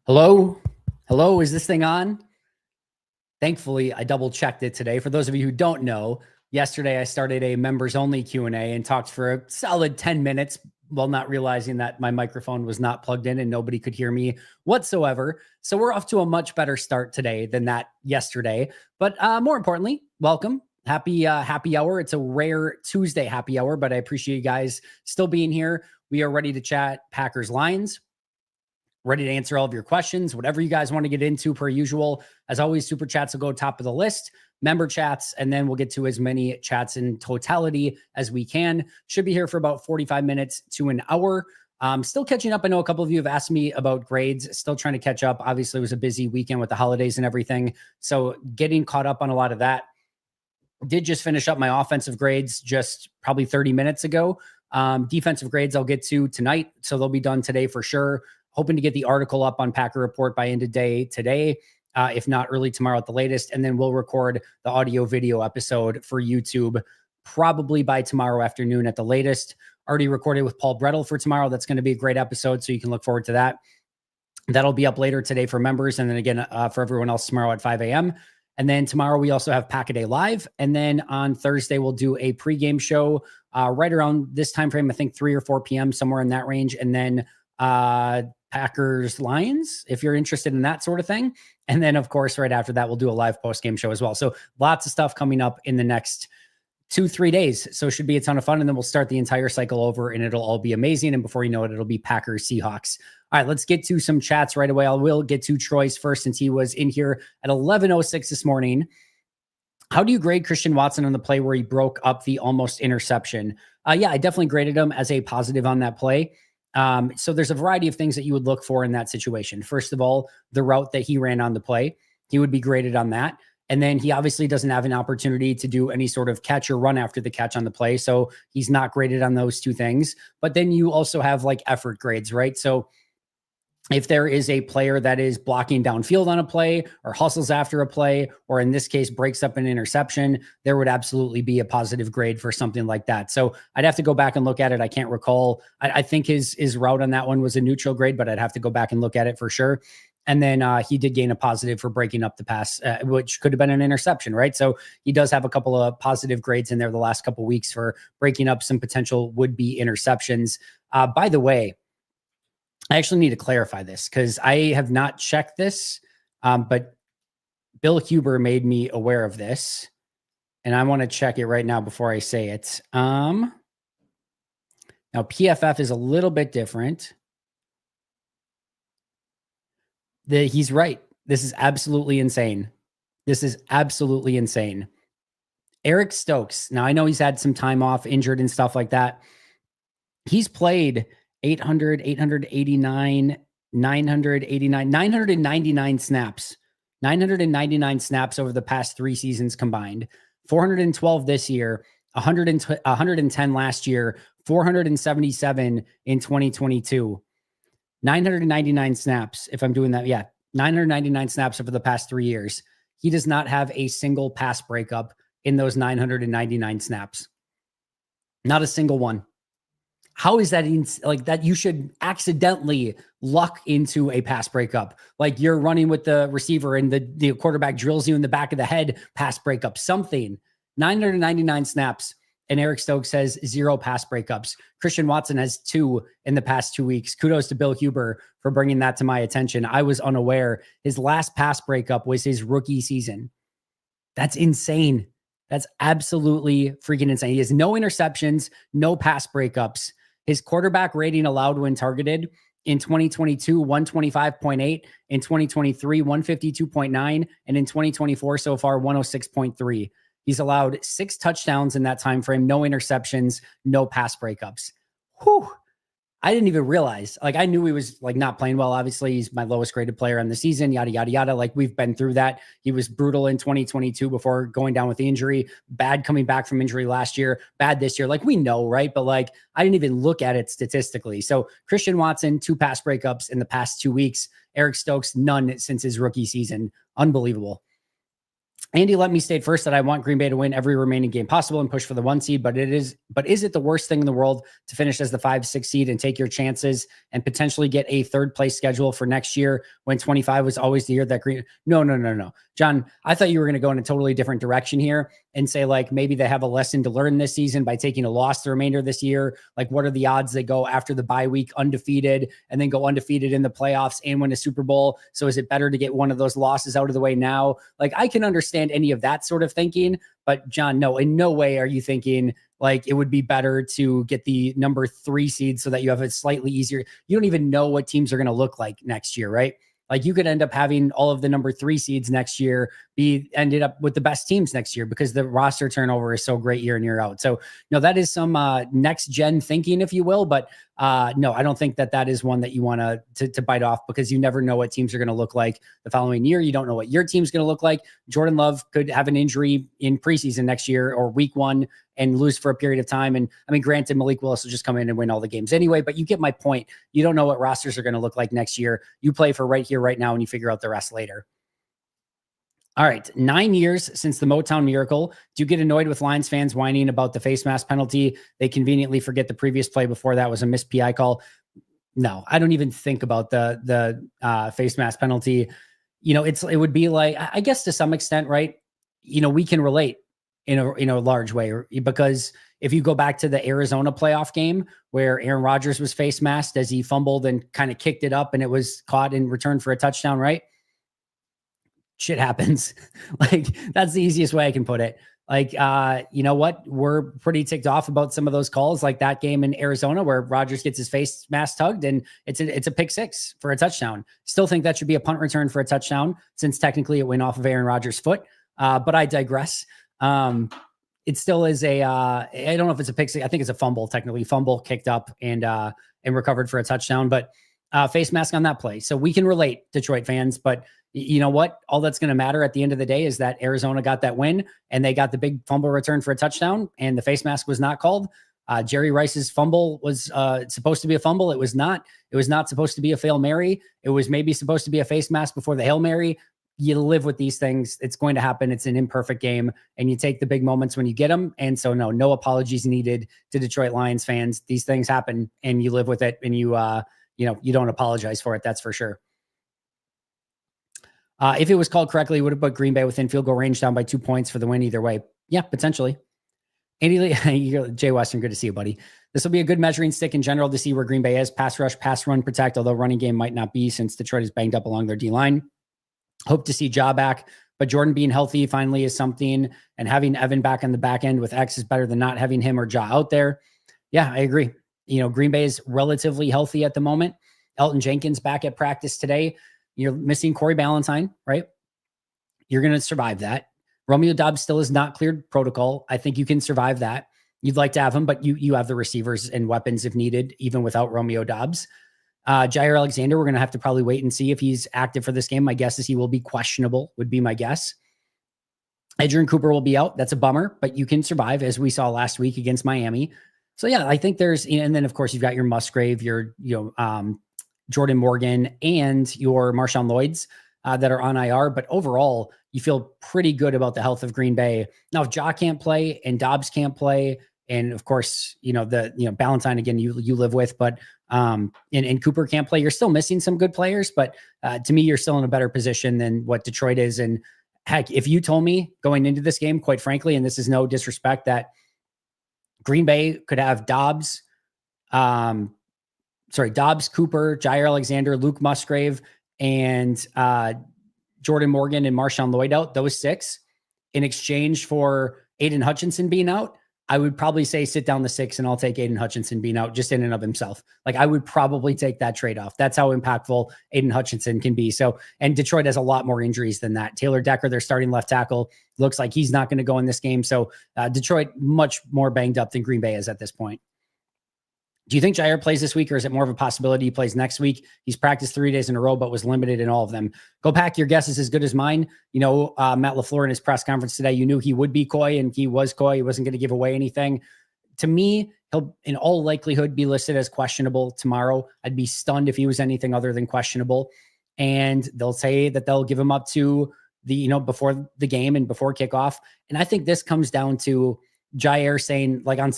Hello? Hello, is this thing on? Thankfully, I double checked it today. For those of you who don't know, yesterday I started a members only Q&A and talked for a solid 10 minutes while not realizing that my microphone was not plugged in and nobody could hear me whatsoever. So we're off to a much better start today than that yesterday. But more importantly, welcome. Happy hour. It's a rare Tuesday happy hour, but I appreciate you guys still being here. We are ready to chat Packers Lions. Ready to answer all of your questions, whatever you guys want to get into per usual. As always, super chats will go top of the list, member chats, and then we'll get to as many chats in totality as we can. Should be here for about 45 minutes to an hour. Still catching up. I know a couple of you have asked me about grades, still trying to catch up. Obviously, it was a busy weekend with the holidays and everything. So getting caught up on a lot of that. Did just finish up my offensive grades just probably 30 minutes ago. Defensive grades I'll get to tonight. So they'll be done today for sure. Hoping to get the article up on Packer Report by end of day today, if not early tomorrow at the latest. And then we'll record the audio video episode for YouTube probably by tomorrow afternoon at the latest. Already recorded with Paul Brettel for tomorrow. That's going to be a great episode, so you can look forward to that. That'll be up later today for members, and then again for everyone else tomorrow at 5 a.m. And then tomorrow we also have Pack-A-Day Live. And then on Thursday, we'll do a pregame show right around this time frame, I think 3 or 4 p.m., somewhere in that range. And then Packers Lions, if you're interested in that sort of thing. And then, of course, right after that, we'll do a live post-game show as well. So lots of stuff coming up in the next 2-3 days. So it should be a ton of fun. And then we'll start the entire cycle over and it'll all be amazing. And before you know it, it'll be Packers Seahawks. All right, let's get to some chats right away. I will get to Troy's first since he was in here at 11:06 this morning. How do you grade Christian Watson on the play where he broke up the almost interception? Yeah, I definitely graded him as a positive on that play. So there's a variety of things that you would look for in that situation. First of all, the route that he ran on the play, he would be graded on that. And then he obviously doesn't have an opportunity to do any sort of catch or run after the catch on the play. So he's not graded on those two things. But then you also have like effort grades, right? So if there is a player that is blocking downfield on a play or hustles after a play, or in this case, breaks up an interception, there would absolutely be a positive grade for something like that. So I'd have to go back and look at it. I can't recall. I think his route on that one was a neutral grade, but I'd have to go back and look at it for sure. And then he did gain a positive for breaking up the pass, which could have been an interception, right? So he does have a couple of positive grades in there the last couple of weeks for breaking up some potential would-be interceptions. By the way, I actually need to clarify this because I have not checked this, but Bill Huber made me aware of this, and I want to check it right now before I say it. Now, PFF is a little bit different. He's right. This is absolutely insane. This is absolutely insane. Eric Stokes. Now, I know he's had some time off, injured and stuff like that. He's played 800, 889, 989, 999 snaps. 999 snaps over the past 3 seasons combined. 412 this year, 110 last year, 477 in 2022. 999 snaps, if I'm doing that. Yeah, 999 snaps over the past 3 years. He does not have a single pass breakup in those 999 snaps. Not a single one. How is that like that? You should accidentally luck into a pass breakup. Like you're running with the receiver and the quarterback drills you in the back of the head, pass breakup, something. 999 snaps. And Eric Stokes has 0 pass breakups. Christian Watson has 2 in the past 2 weeks. Kudos to Bill Huber for bringing that to my attention. I was unaware. His last pass breakup was his rookie season. That's insane. That's absolutely freaking insane. He has no interceptions, no pass breakups. His quarterback rating allowed when targeted in 2022, 125.8, in 2023, 152.9, and in 2024 so far, 106.3. He's allowed 6 touchdowns in that time frame, no interceptions, no pass breakups. Whew. I didn't even realize. Like, I knew he was like not playing well. Obviously, he's my lowest graded player on the season, yada, yada, yada. Like, we've been through that. He was brutal in 2022 before going down with the injury, bad coming back from injury last year, bad this year. Like, we know, right? But like, I didn't even look at it statistically. So Christian Watson, 2 pass breakups in the past 2 weeks. Eric Stokes, none since his rookie season. Unbelievable. Andy let me state first that I want Green Bay to win every remaining game possible and push for the 1 seed, but is it the worst thing in the world to finish as the 5-6 seed and take your chances and potentially get a third place schedule for next year when 25 was always the year that Green? No. John, I thought you were going to go in a totally different direction here and say like maybe they have a lesson to learn this season by taking a loss the remainder of this year. Like what are the odds they go after the bye week undefeated and then go undefeated in the playoffs and win a Super Bowl? So is it better to get one of those losses out of the way now? Like I can understand any of that sort of thinking, but John, no, in no way are you thinking like it would be better to get the number 3 seed so that you have a slightly easier. You don't even know what teams are going to look like next year, right? Like you could end up having all of the number 3 seeds next year ended up with the best teams next year because the roster turnover is so great year in, year out. So no, that is some next gen thinking, if you will. But no, I don't think that is one that you want to bite off because you never know what teams are going to look like the following year. You don't know what your team's going to look like. Jordan Love could have an injury in preseason next year or week 1 and lose for a period of time. And I mean, granted, Malik Willis will just come in and win all the games anyway, but you get my point. You don't know what rosters are going to look like next year. You play for right here, right now, and you figure out the rest later. All right, 9 years since the Motown Miracle. Do you get annoyed with Lions fans whining about the face mask penalty? They conveniently forget the previous play before that was a missed PI call. No, I don't even think about the face mask penalty. You know, it would be like, I guess to some extent, right? You know, we can relate in a large way because if you go back to the Arizona playoff game where Aaron Rodgers was face masked as he fumbled and kind of kicked it up and it was caught in return for a touchdown, right? Shit happens. Like that's the easiest way I can put it. Like, you know what? We're pretty ticked off about some of those calls, like that game in Arizona where Rodgers gets his face mask tugged and it's a pick 6 for a touchdown. Still think that should be a punt return for a touchdown since technically it went off of Aaron Rodgers' foot. But I digress. It still is I don't know if it's a pick 6. I think it's a fumble, technically fumble kicked up and recovered for a touchdown, but face mask on that play. So we can relate, Detroit fans, but you know what? All that's going to matter at the end of the day is that Arizona got that win and they got the big fumble return for a touchdown and the face mask was not called. Jerry Rice's fumble was supposed to be a fumble. It was not. It was not supposed to be a Hail Mary. It was maybe supposed to be a face mask before the Hail Mary. You live with these things. It's going to happen. It's an imperfect game and you take the big moments when you get them. And so no apologies needed to Detroit Lions fans. These things happen and you live with it and you don't apologize for it. That's for sure. If it was called correctly, it would have put Green Bay within field goal range down by 2 points for the win either way. Yeah, potentially. Andy Jay Western, good to see you, buddy. This will be a good measuring stick in general to see where Green Bay is. Pass rush, pass run, protect, although running game might not be since Detroit is banged up along their D-line. Hope to see Ja back, but Jordan being healthy finally is something, and having Evan back on the back end with X is better than not having him or Ja out there. Yeah, I agree. You know, Green Bay is relatively healthy at the moment. Elton Jenkins back at practice today. You're missing Corey Ballantyne, right? You're going to survive that. Romeo Doubs still is not cleared protocol. I think you can survive that. You'd like to have him, but you have the receivers and weapons if needed, even without Romeo Doubs. Jaire Alexander, we're going to have to probably wait and see if he's active for this game. My guess is he will be questionable, would be my guess. Adrian Cooper will be out. That's a bummer, but you can survive, as we saw last week against Miami. So yeah, I think there's, and then of course you've got your Musgrave, your Jordan Morgan, and your Marshawn Lloyds that are on IR. But overall, you feel pretty good about the health of Green Bay. Now, if Ja can't play and Dobbs can't play, and of course, Ballantyne again, you live with, but and Cooper can't play, you're still missing some good players. But to me, you're still in a better position than what Detroit is. And heck, if you told me going into this game, quite frankly, and this is no disrespect, that Green Bay could have Dobbs, Cooper, Jaire Alexander, Luke Musgrave, and Jordan Morgan and Marshawn Lloyd out, those 6, in exchange for Aiden Hutchinson being out, I would probably say sit down the 6 and I'll take Aiden Hutchinson being out just in and of himself. Like I would probably take that trade-off. That's how impactful Aiden Hutchinson can be. So, and Detroit has a lot more injuries than that. Taylor Decker, their starting left tackle, looks like he's not going to go in this game. So Detroit much more banged up than Green Bay is at this point. Do you think Jaire plays this week, or is it more of a possibility he plays next week? He's practiced 3 days in a row, but was limited in all of them. Go Pack, your guess is as good as mine. Matt LaFleur in his press conference today, you knew he would be coy, and he was coy. He wasn't going to give away anything. To me, he'll in all likelihood be listed as questionable tomorrow. I'd be stunned if he was anything other than questionable. And they'll say that they'll give him up to before the game and before kickoff. And I think this comes down to Jaire saying, like, on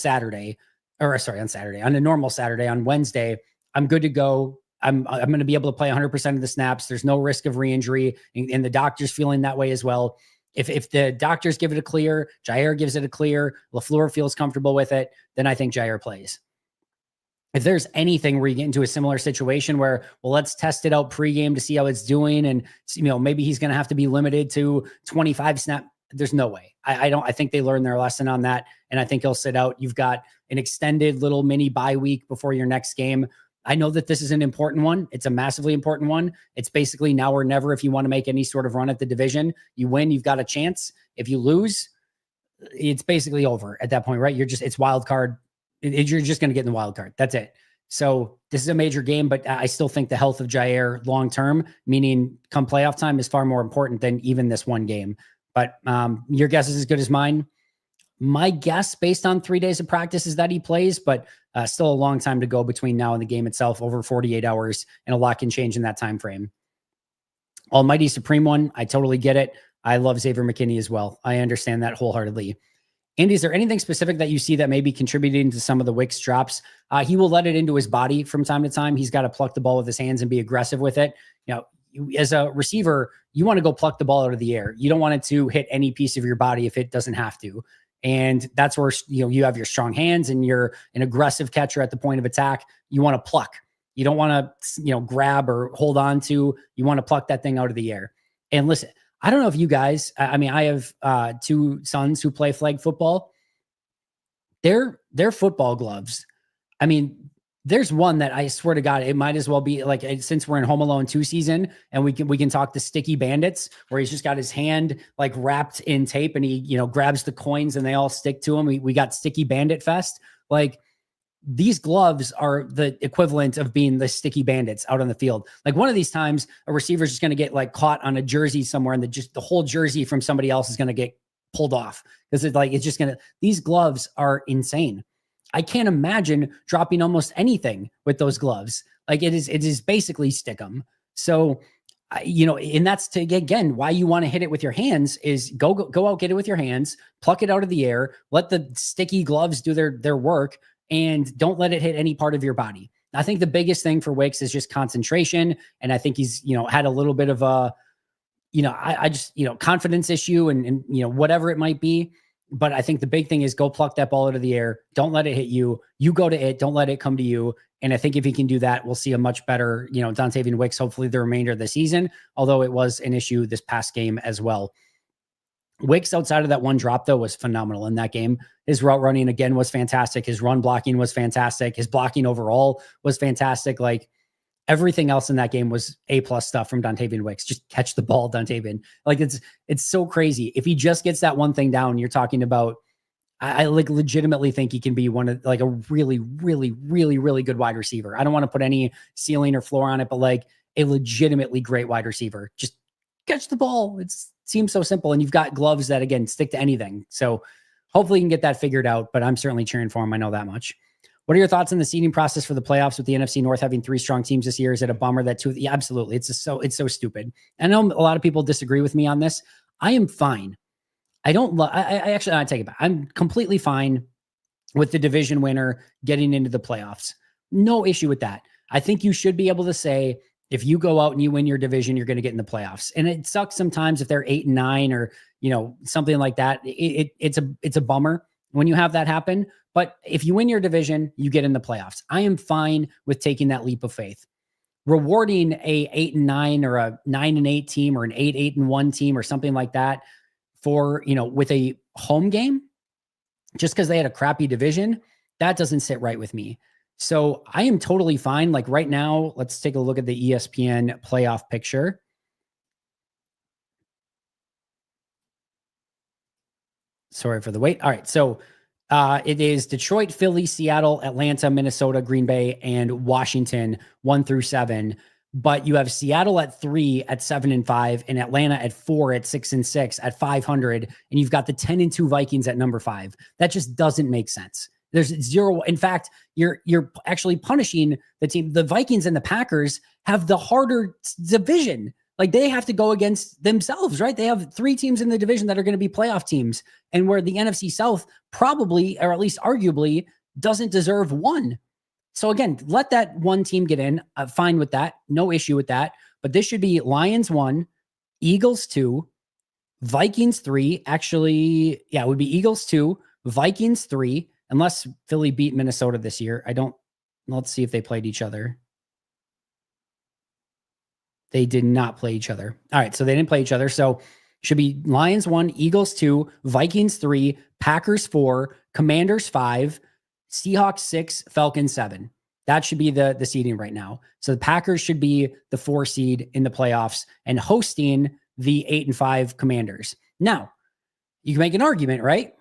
a normal Saturday, on Wednesday, I'm good to go. I'm going to be able to play 100% of the snaps. There's no risk of re-injury, and the doctor's feeling that way as well. If the doctors give it a clear, Jaire gives it a clear, LaFleur feels comfortable with it, then I think Jaire plays. If there's anything where you get into a similar situation where, well, let's test it out pregame to see how it's doing, and maybe he's going to have to be limited to 25 snap. There's no way. I think they learned their lesson on that, and I think he'll sit out. You've got an extended little mini bye week before your next game. I know that this is an important one. It's a massively important one. It's basically now or never if you want to make any sort of run at the division. You win, you've got a chance. If you lose, it's basically over at that point, right? It's wild card. You're just going to get in the wild card. That's it. So this is a major game, but I still think the health of Jaire long-term, meaning come playoff time, is far more important than even this one game. But your guess is as good as mine. My guess, based on 3 days of practice, is that he plays, but still a long time to go between now and the game itself, over 48 hours, and a lot can change in that time frame. Almighty Supreme One, I totally get it. I love Xavier McKinney as well. I understand that wholeheartedly. Andy, is there anything specific that you see that may be contributing to some of the Wicks drops? He will let it into his body from time to time. He's got to pluck the ball with his hands and be aggressive with it. As a receiver, you want to go pluck the ball out of the air. You don't want it to hit any piece of your body if it doesn't have to. And that's where, you have your strong hands and you're an aggressive catcher at the point of attack. You want to pluck. You don't want to, grab or hold on to. You want to pluck that thing out of the air. And listen, I don't know if you guys, I have 2 sons who play flag football. Their football gloves, there's one that I swear to God, it might as well be like, since we're in Home Alone 2 season, and we can talk to Sticky Bandits, where he's just got his hand like wrapped in tape and he, grabs the coins and they all stick to him. We got Sticky Bandit Fest. Like, these gloves are the equivalent of being the Sticky Bandits out on the field. Like, one of these times a receiver is just going to get like caught on a jersey somewhere, and the whole jersey from somebody else is going to get pulled off, because these gloves are insane. I can't imagine dropping almost anything with those gloves. Like, it is basically stick 'em. So, and that's again, why you want to hit it with your hands is go out, get it with your hands, pluck it out of the air, let the sticky gloves do their work, and don't let it hit any part of your body. I think the biggest thing for Wicks is just concentration. And I think he's, had a little bit of a, confidence issue and whatever it might be. But I think the big thing is go pluck that ball out of the air. Don't let it hit you. You go to it. Don't let it come to you. And I think if he can do that, we'll see a much better, Dontavian Wicks, hopefully the remainder of the season, although it was an issue this past game as well. Wicks, outside of that one drop, though, was phenomenal in that game. His route running, again, was fantastic. His run blocking was fantastic. His blocking overall was fantastic. Like, everything else in that game was A+ stuff from Dontavian Wicks. Just catch the ball, Dontavian. Like, it's so crazy. If he just gets that one thing down, you're talking about, I like legitimately think he can be one of, like, a really, really, really, really good wide receiver. I don't want to put any ceiling or floor on it, but like a legitimately great wide receiver. Just catch the ball. It seems so simple. And you've got gloves that, again, stick to anything. So hopefully you can get that figured out, but I'm certainly cheering for him. I know that much. What are your thoughts on the seeding process for the playoffs with the NFC North having 3 strong teams this year? Is it a bummer that 2? Yeah, absolutely. It's so stupid. I know a lot of people disagree with me on this. I am fine. I take it back. I'm completely fine with the division winner getting into the playoffs. No issue with that. I think you should be able to say, if you go out and you win your division, you're going to get in the playoffs. And it sucks sometimes if they're 8-9 or, something like that. It's a bummer when you have that happen. But if you win your division, you get in the playoffs. I am fine with taking that leap of faith. Rewarding a 8-9 or a 9-8 team or an 8-1 team or something like that for, with a home game, just because they had a crappy division, that doesn't sit right with me. So I am totally fine. Like, right now, let's take a look at the ESPN playoff picture. Sorry for the wait. All right. So it is Detroit, Philly, Seattle, Atlanta, Minnesota, Green Bay, and Washington 1 through 7. But you have Seattle at 3 at 7-5, and Atlanta at 4 at 6-6 at 500, and you've got the 10-2 Vikings at number 5. That just doesn't make sense. There's 0. In fact, you're actually punishing the team. The Vikings and the Packers have the harder division. Like they have to go against themselves, right? They have 3 teams in the division that are going to be playoff teams, and where the NFC South probably, or at least arguably, doesn't deserve one. So again, let that one team get in. Fine with that. No issue with that. But this should be Lions 1, Eagles 2, Vikings 3. Actually, yeah, it would be Eagles 2, Vikings 3, unless Philly beat Minnesota this year. Let's see if they played each other. They did not play each other. All right, so they didn't play each other. So should be Lions 1, Eagles 2, Vikings 3, Packers 4, Commanders 5, Seahawks 6, Falcons 7. That should be the seeding right now. So the Packers should be the 4 seed in the playoffs and hosting the 8-5 Commanders. Now, you can make an argument, right?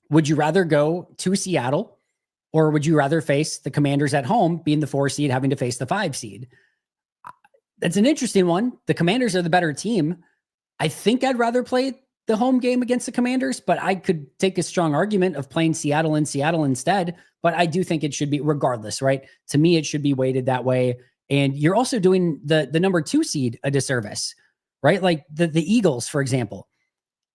Would you rather go to Seattle, or would you rather face the Commanders at home, being the 4 seed, having to face the 5 seed? That's an interesting one. The Commanders are the better team. I think I'd rather play the home game against the Commanders, but I could take a strong argument of playing Seattle in Seattle instead. But I do think it should be, regardless, right? To me, it should be weighted that way. And you're also doing the number 2 seed a disservice, right? Like the Eagles, for example.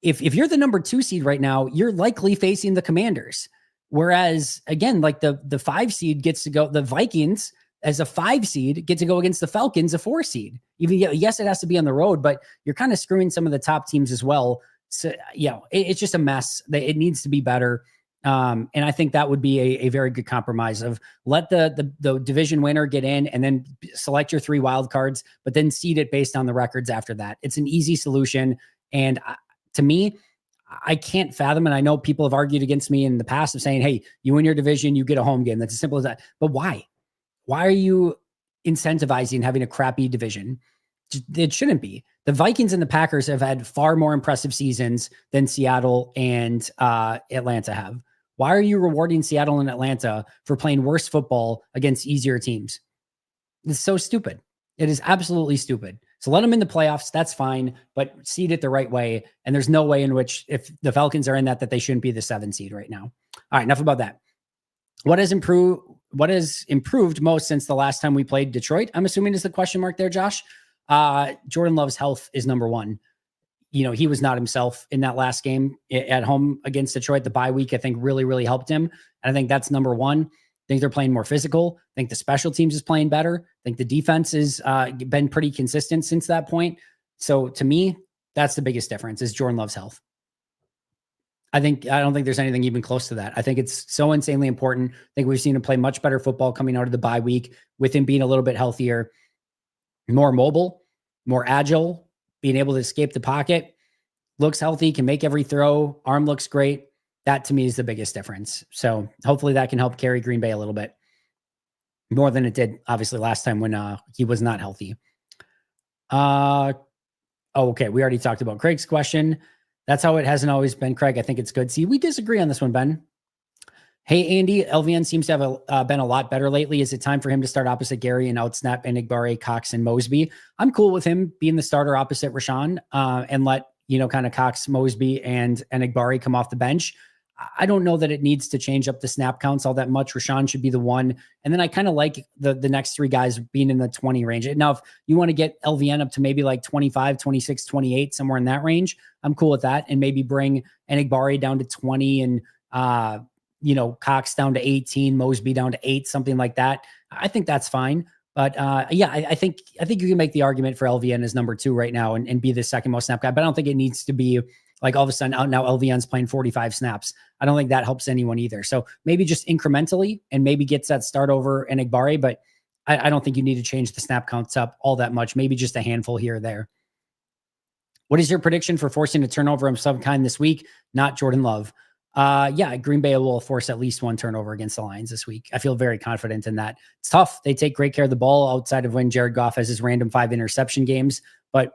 If you're the number 2 seed right now, you're likely facing the Commanders. Whereas, again, like the 5 seed gets to go, the Vikings as a 5 seed get to go against the Falcons, a 4 seed. Even, yes, it has to be on the road, but you're kind of screwing some of the top teams as well. So, it's just a mess. It needs to be better. And I think that would be a very good compromise of let the division winner get in and then select your 3 wild cards, but then seed it based on the records after that. It's an easy solution. And to me, I can't fathom, and I know people have argued against me in the past of saying, hey, you win your division, you get a home game. That's as simple as that. But why? Why are you incentivizing having a crappy division? It shouldn't be. The Vikings and the Packers have had far more impressive seasons than Seattle and Atlanta have. Why are you rewarding Seattle and Atlanta for playing worse football against easier teams? It's so stupid. It is absolutely stupid. So let them in the playoffs. That's fine, but seed it the right way. And there's no way in which, if the Falcons are in that they shouldn't be the 7 seed right now. All right, enough about that. What has improved most since the last time we played Detroit? I'm assuming is the question mark there, Josh. Jordan Love's health is number 1. He was not himself in that last game at home against Detroit. The bye week, I think, really, really helped him. And I think that's number 1. I think they're playing more physical. I think the special teams is playing better. I think the defense has been pretty consistent since that point. So to me, that's the biggest difference is Jordan Love's health. I don't think there's anything even close to that. I think it's so insanely important. I think we've seen him play much better football coming out of the bye week with him being a little bit healthier, more mobile, more agile, being able to escape the pocket, looks healthy, can make every throw, arm looks great. That to me is the biggest difference. So hopefully that can help carry Green Bay a little bit more than it did obviously last time when he was not healthy. Okay. We already talked about Craig's question. That's how it hasn't always been, Craig. I think it's good. See, we disagree on this one, Ben. Hey, Andy, LVN seems to have been a lot better lately. Is it time for him to start opposite Gary and outsnap Enigbare, Cox, and Mosby? I'm cool with him being the starter opposite Rashawn and let, kind of Cox, Mosby, and Enigbare come off the bench. I don't know that it needs to change up the snap counts all that much. Rashawn should be the one. And then I kind of like the next 3 guys being in the 20 range. Now, if you want to get LVN up to maybe like 25, 26, 28, somewhere in that range, I'm cool with that. And maybe bring Enigbare down to 20 and, Cox down to 18, Mosby down to 8, something like that. I think that's fine. But I think you can make the argument for LVN as number 2 right now and be the second most snap guy. But I don't think it needs to be like all of a sudden out now LVN's playing 45 snaps. I don't think that helps anyone either. So maybe just incrementally and maybe gets that start over Enigbare, but I don't think you need to change the snap counts up all that much. Maybe just a handful here or there. What is your prediction for forcing a turnover of some kind this week? Not Jordan Love. Green Bay will force at least 1 turnover against the Lions this week. I feel very confident in that. It's tough. They take great care of the ball outside of when Jared Goff has his random 5 interception games, but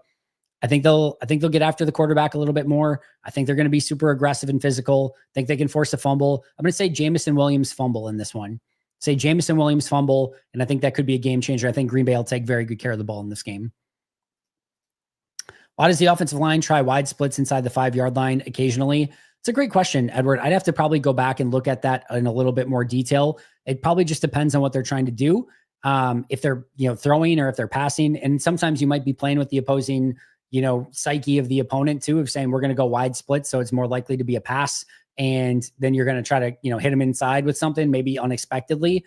I think they'll get after the quarterback a little bit more. I think they're going to be super aggressive and physical. I think they can force a fumble. I'm going to say Jamison Williams fumble in this one. Say Jamison Williams fumble, and I think that could be a game changer. I think Green Bay will take very good care of the ball in this game. Why does the offensive line try wide splits inside the 5-yard line occasionally? It's a great question, Edward. I'd have to probably go back and look at that in a little bit more detail. It probably just depends on what they're trying to do. if they're, throwing or if they're passing. And sometimes you might be playing with the opposing, psyche of the opponent too, of saying we're going to go wide split. So it's more likely to be a pass. And then you're going to try to, hit them inside with something, maybe unexpectedly.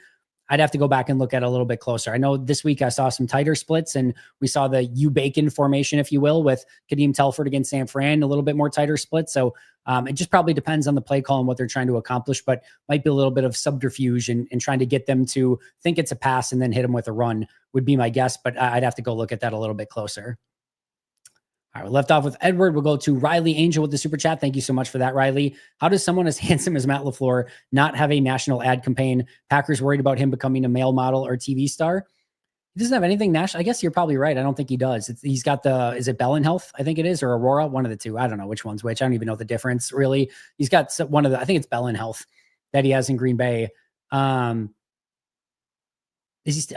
I'd have to go back and look at it a little bit closer. I know this week I saw some tighter splits, and we saw the U-Bacon formation, if you will, with Kadeem Telford against San Fran, a little bit more tighter split. So it just probably depends on the play call and what they're trying to accomplish, but might be a little bit of subterfuge and trying to get them to think it's a pass and then hit them with a run would be my guess. But I'd have to go look at that a little bit closer. All right, we left off with Edward. We'll go to Riley Angel with the super chat. Thank you so much for that, Riley. How does someone as handsome as Matt LaFleur not have a national ad campaign? Packers worried about him becoming a male model or TV star? He doesn't have anything national. I guess you're probably right. I don't think he does. He's got is it Bell and Health? I think it is, or Aurora, one of the two. I don't know which one's which. I don't even know the difference, really. He's got one of the, I think it's Bell and Health that he has in Green Bay. Is he,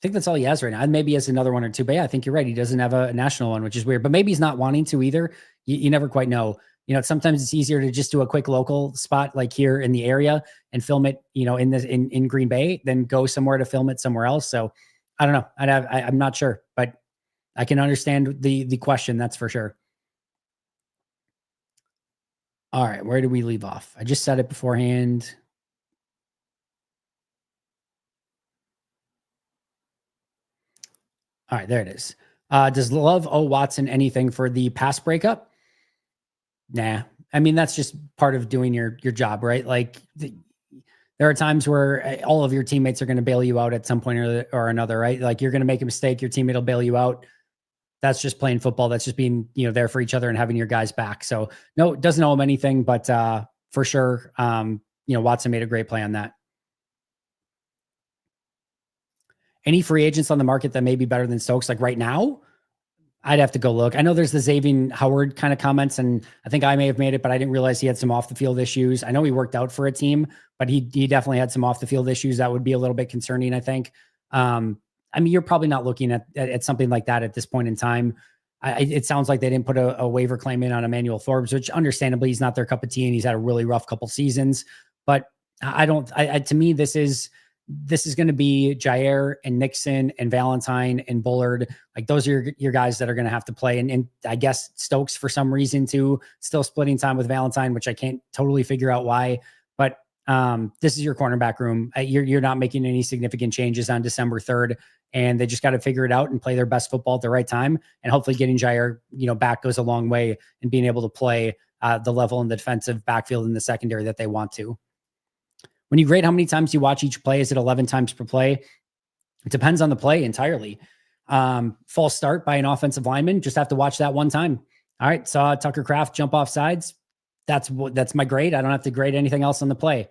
I think that's all he has right now. And maybe he has another one or two, but yeah, I think you're right. He doesn't have a national one, which is weird, but maybe he's not wanting to either. You never quite know. Sometimes it's easier to just do a quick local spot like here in the area and film it, in Green Bay, than go somewhere to film it somewhere else. So I don't know. I'm not sure, but I can understand the question. That's for sure. All right. Where do we leave off? I just said it beforehand. All right, there it is. Does Love owe Watson anything for the pass breakup? Nah. I mean, that's just part of doing your job, right? Like there are times where all of your teammates are going to bail you out at some point or another, right? Like you're going to make a mistake, your teammate will bail you out. That's just playing football. That's just being, there for each other and having your guys back. So no, it doesn't owe him anything, but for sure, Watson made a great play on that. Any free agents on the market that may be better than Stokes, like right now? I'd have to go look. I know there's the Xavier Howard kind of comments, and I think I may have made it, but I didn't realize he had some off the field issues. I know he worked out for a team, but he definitely had some off the field issues that would be a little bit concerning, I think. I mean, you're probably not looking at something like that at this point in time. It sounds like they didn't put a waiver claim in on Emmanuel Forbes, which understandably he's not their cup of tea, and he's had a really rough couple seasons. But to me, this is going to be Jaire and Nixon and Valentine and Bullard. Like those are your guys that are going to have to play. And I guess Stokes for some reason too, still splitting time with Valentine, which I can't totally figure out why, but this is your cornerback room. You're not making any significant changes on December 3rd, and they just got to figure it out and play their best football at the right time. And hopefully getting Jaire, back goes a long way in being able to play the level in the defensive backfield in the secondary that they want to. When you grade how many times you watch each play, is it 11 times per play? It depends on the play entirely. False start by an offensive lineman, just have to watch that one time. All right, saw Tucker Kraft jump off sides. That's my grade. I don't have to grade anything else on the play.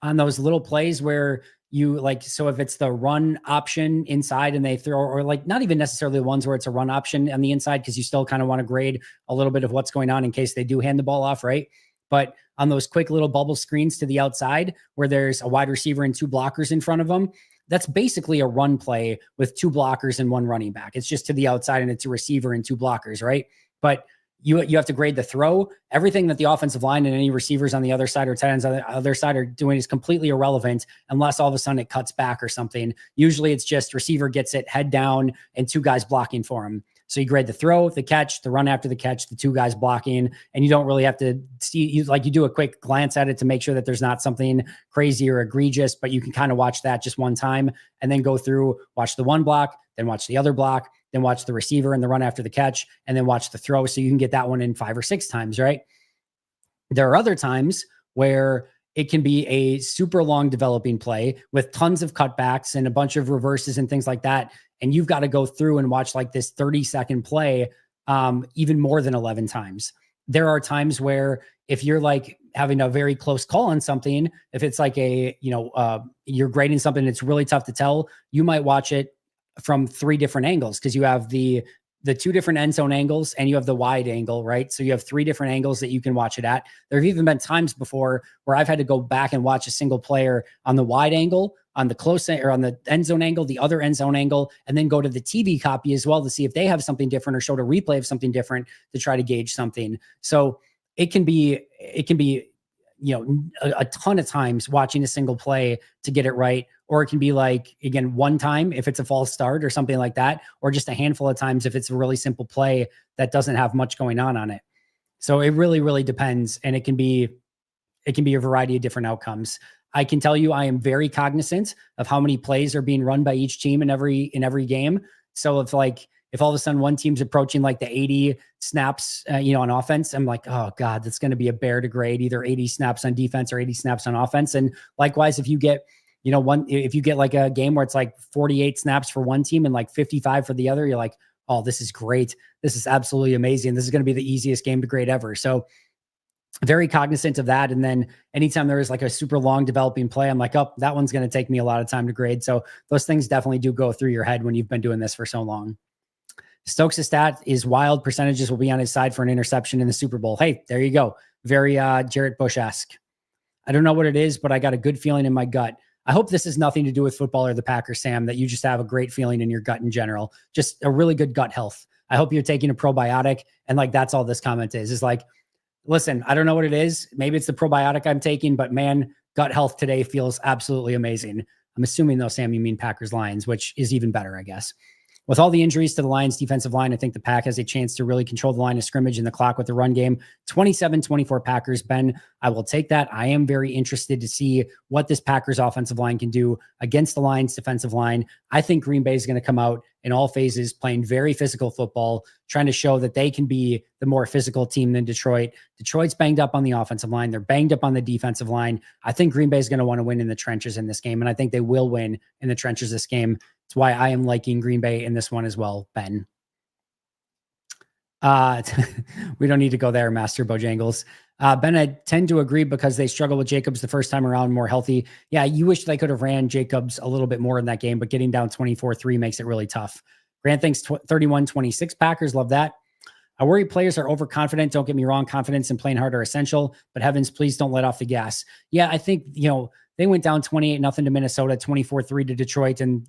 On those little plays where you so if it's the run option inside and they throw, or like not even necessarily the ones where it's a run option on the inside, because you still kind of want to grade a little bit of what's going on in case they do hand the ball off, right? But on those quick little bubble screens to the outside where there's a wide receiver and two blockers in front of them, that's basically a run play with two blockers and one running back. It's just to the outside and it's a receiver and two blockers, right? But you have to grade the throw. Everything that the offensive line and any receivers on the other side or tight ends on the other side are doing is completely irrelevant unless all of a sudden it cuts back or something. Usually it's just receiver gets it head down and two guys blocking for him. So you grade the throw, the catch, the run after the catch, the two guys blocking, and you don't really have to see, you do a quick glance at it to make sure that there's not something crazy or egregious, but you can kind of watch that just one time and then go through, watch the one block, then watch the other block, then watch the receiver and the run after the catch, and then watch the throw. So you can get that one in 5 or 6 times, right? There are other times where it can be a super long developing play with tons of cutbacks and a bunch of reverses and things like that. And you've got to go through and watch like this 30-second play even more than 11 times. There are times where if you're like having a very close call on something, if it's like you're grading something, it's really tough to tell, you might watch it from 3 different angles because you have the 2 different end zone angles and you have the wide angle, right? So you have 3 different angles that you can watch it at. There have even been times before where I've had to go back and watch a single player on the wide angle, on the close or on the end zone angle, the other end zone angle, and then go to the TV copy as well to see if they have something different or showed a replay of something different to try to gauge something. So it can be a ton of times watching a single play to get it right. Or it can be like, again, one time if it's a false start or something like that, or just a handful of times if it's a really simple play that doesn't have much going on it. So it really, really depends. And it can be a variety of different outcomes. I can tell you, I am very cognizant of how many plays are being run by each team in every game. So if all of a sudden one team's approaching like the 80 snaps, on offense, I'm like, oh God, that's going to be a bear to grade, either 80 snaps on defense or 80 snaps on offense. And likewise, if you get, if you get like a game where it's like 48 snaps for one team and like 55 for the other, you're like, oh, this is great. This is absolutely amazing. This is going to be the easiest game to grade ever. So very cognizant of that. And then anytime there is like a super long developing play, I'm like, oh, that one's going to take me a lot of time to grade. So those things definitely do go through your head when you've been doing this for so long. Stokes' stat is wild. Percentages will be on his side for an interception in the Super Bowl. Hey, there you go. Very Jarrett Bush-esque. I don't know what it is, but I got a good feeling in my gut. I hope this has nothing to do with football or the Packers, Sam, that you just have a great feeling in your gut in general. Just a really good gut health. I hope you're taking a probiotic and like that's all this comment is like, listen, I don't know what it is. Maybe it's the probiotic I'm taking, but man, gut health today feels absolutely amazing. I'm assuming though, Sam, you mean Packers Lions, which is even better, I guess. With all the injuries to the Lions defensive line, I think the Pack has a chance to really control the line of scrimmage and the clock with the run game. 27-24 Packers. Ben, I will take that. I am very interested to see what this Packers offensive line can do against the Lions defensive line. I think Green Bay is going to come out in all phases playing very physical football, trying to show that they can be the more physical team than Detroit. Detroit's banged up on the offensive line. They're banged up on the defensive line. I think Green Bay is going to want to win in the trenches in this game, and I think they will win in the trenches this game. That's why I am liking Green Bay in this one as well, Ben. We don't need to go there, Master Bojangles. Ben, I tend to agree because they struggled with Jacobs the first time around, more healthy. Yeah, you wish they could have ran Jacobs a little bit more in that game, but getting down 24-3 makes it really tough. Grant thinks 31-26 Packers. Love that. I worry players are overconfident. Don't get me wrong. Confidence and playing hard are essential, but heavens, please don't let off the gas. Yeah, I think, they went down 28-0 to Minnesota, 24-3 to Detroit, and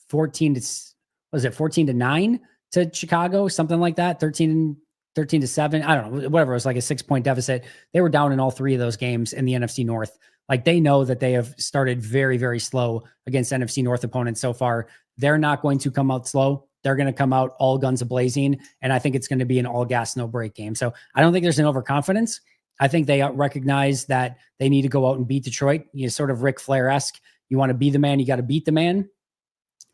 14-9 to Chicago, something like that. 13-7. I don't know, whatever. It was like a 6-point deficit. They were down in all three of those games in the NFC North. Like they know that they have started very, very slow against NFC North opponents so far. They're not going to come out slow. They're going to come out all guns a-blazing. And I think it's going to be an all gas, no break game. So I don't think there's an overconfidence. I think they recognize that they need to go out and beat Detroit. Sort of Ric Flair-esque. You want to be the man, you got to beat the man.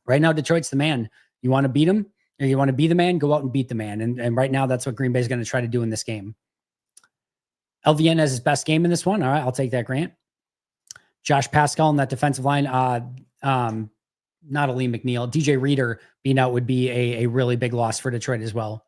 Right now, Detroit's the man. You want to beat him, or you want to be the man, go out and beat the man. And right now, that's what Green Bay is going to try to do in this game. LVN has his best game in this one. All right, I'll take that, Grant. Josh Pascal on that defensive line. Not Ali McNeil. DJ Reader being out would be a really big loss for Detroit as well.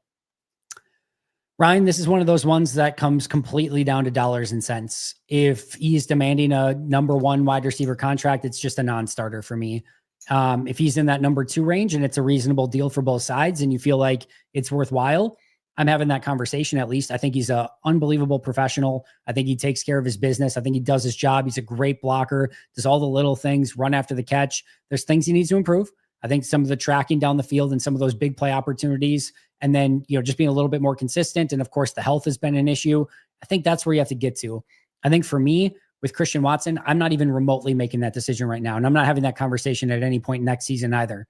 Ryan, this is one of those ones that comes completely down to dollars and cents. If he's demanding a number one wide receiver contract, it's just a non-starter for me. If he's in that number 2 range and it's a reasonable deal for both sides and you feel like it's worthwhile, I'm having that conversation at least. I think he's an unbelievable professional. I think he takes care of his business. I think he does his job. He's a great blocker, does all the little things, run after the catch. There's things he needs to improve. I think some of the tracking down the field and some of those big play opportunities, and then, just being a little bit more consistent. And of course, the health has been an issue. I think that's where you have to get to. I think for me, with Christian Watson, I'm not even remotely making that decision right now. And I'm not having that conversation at any point next season either.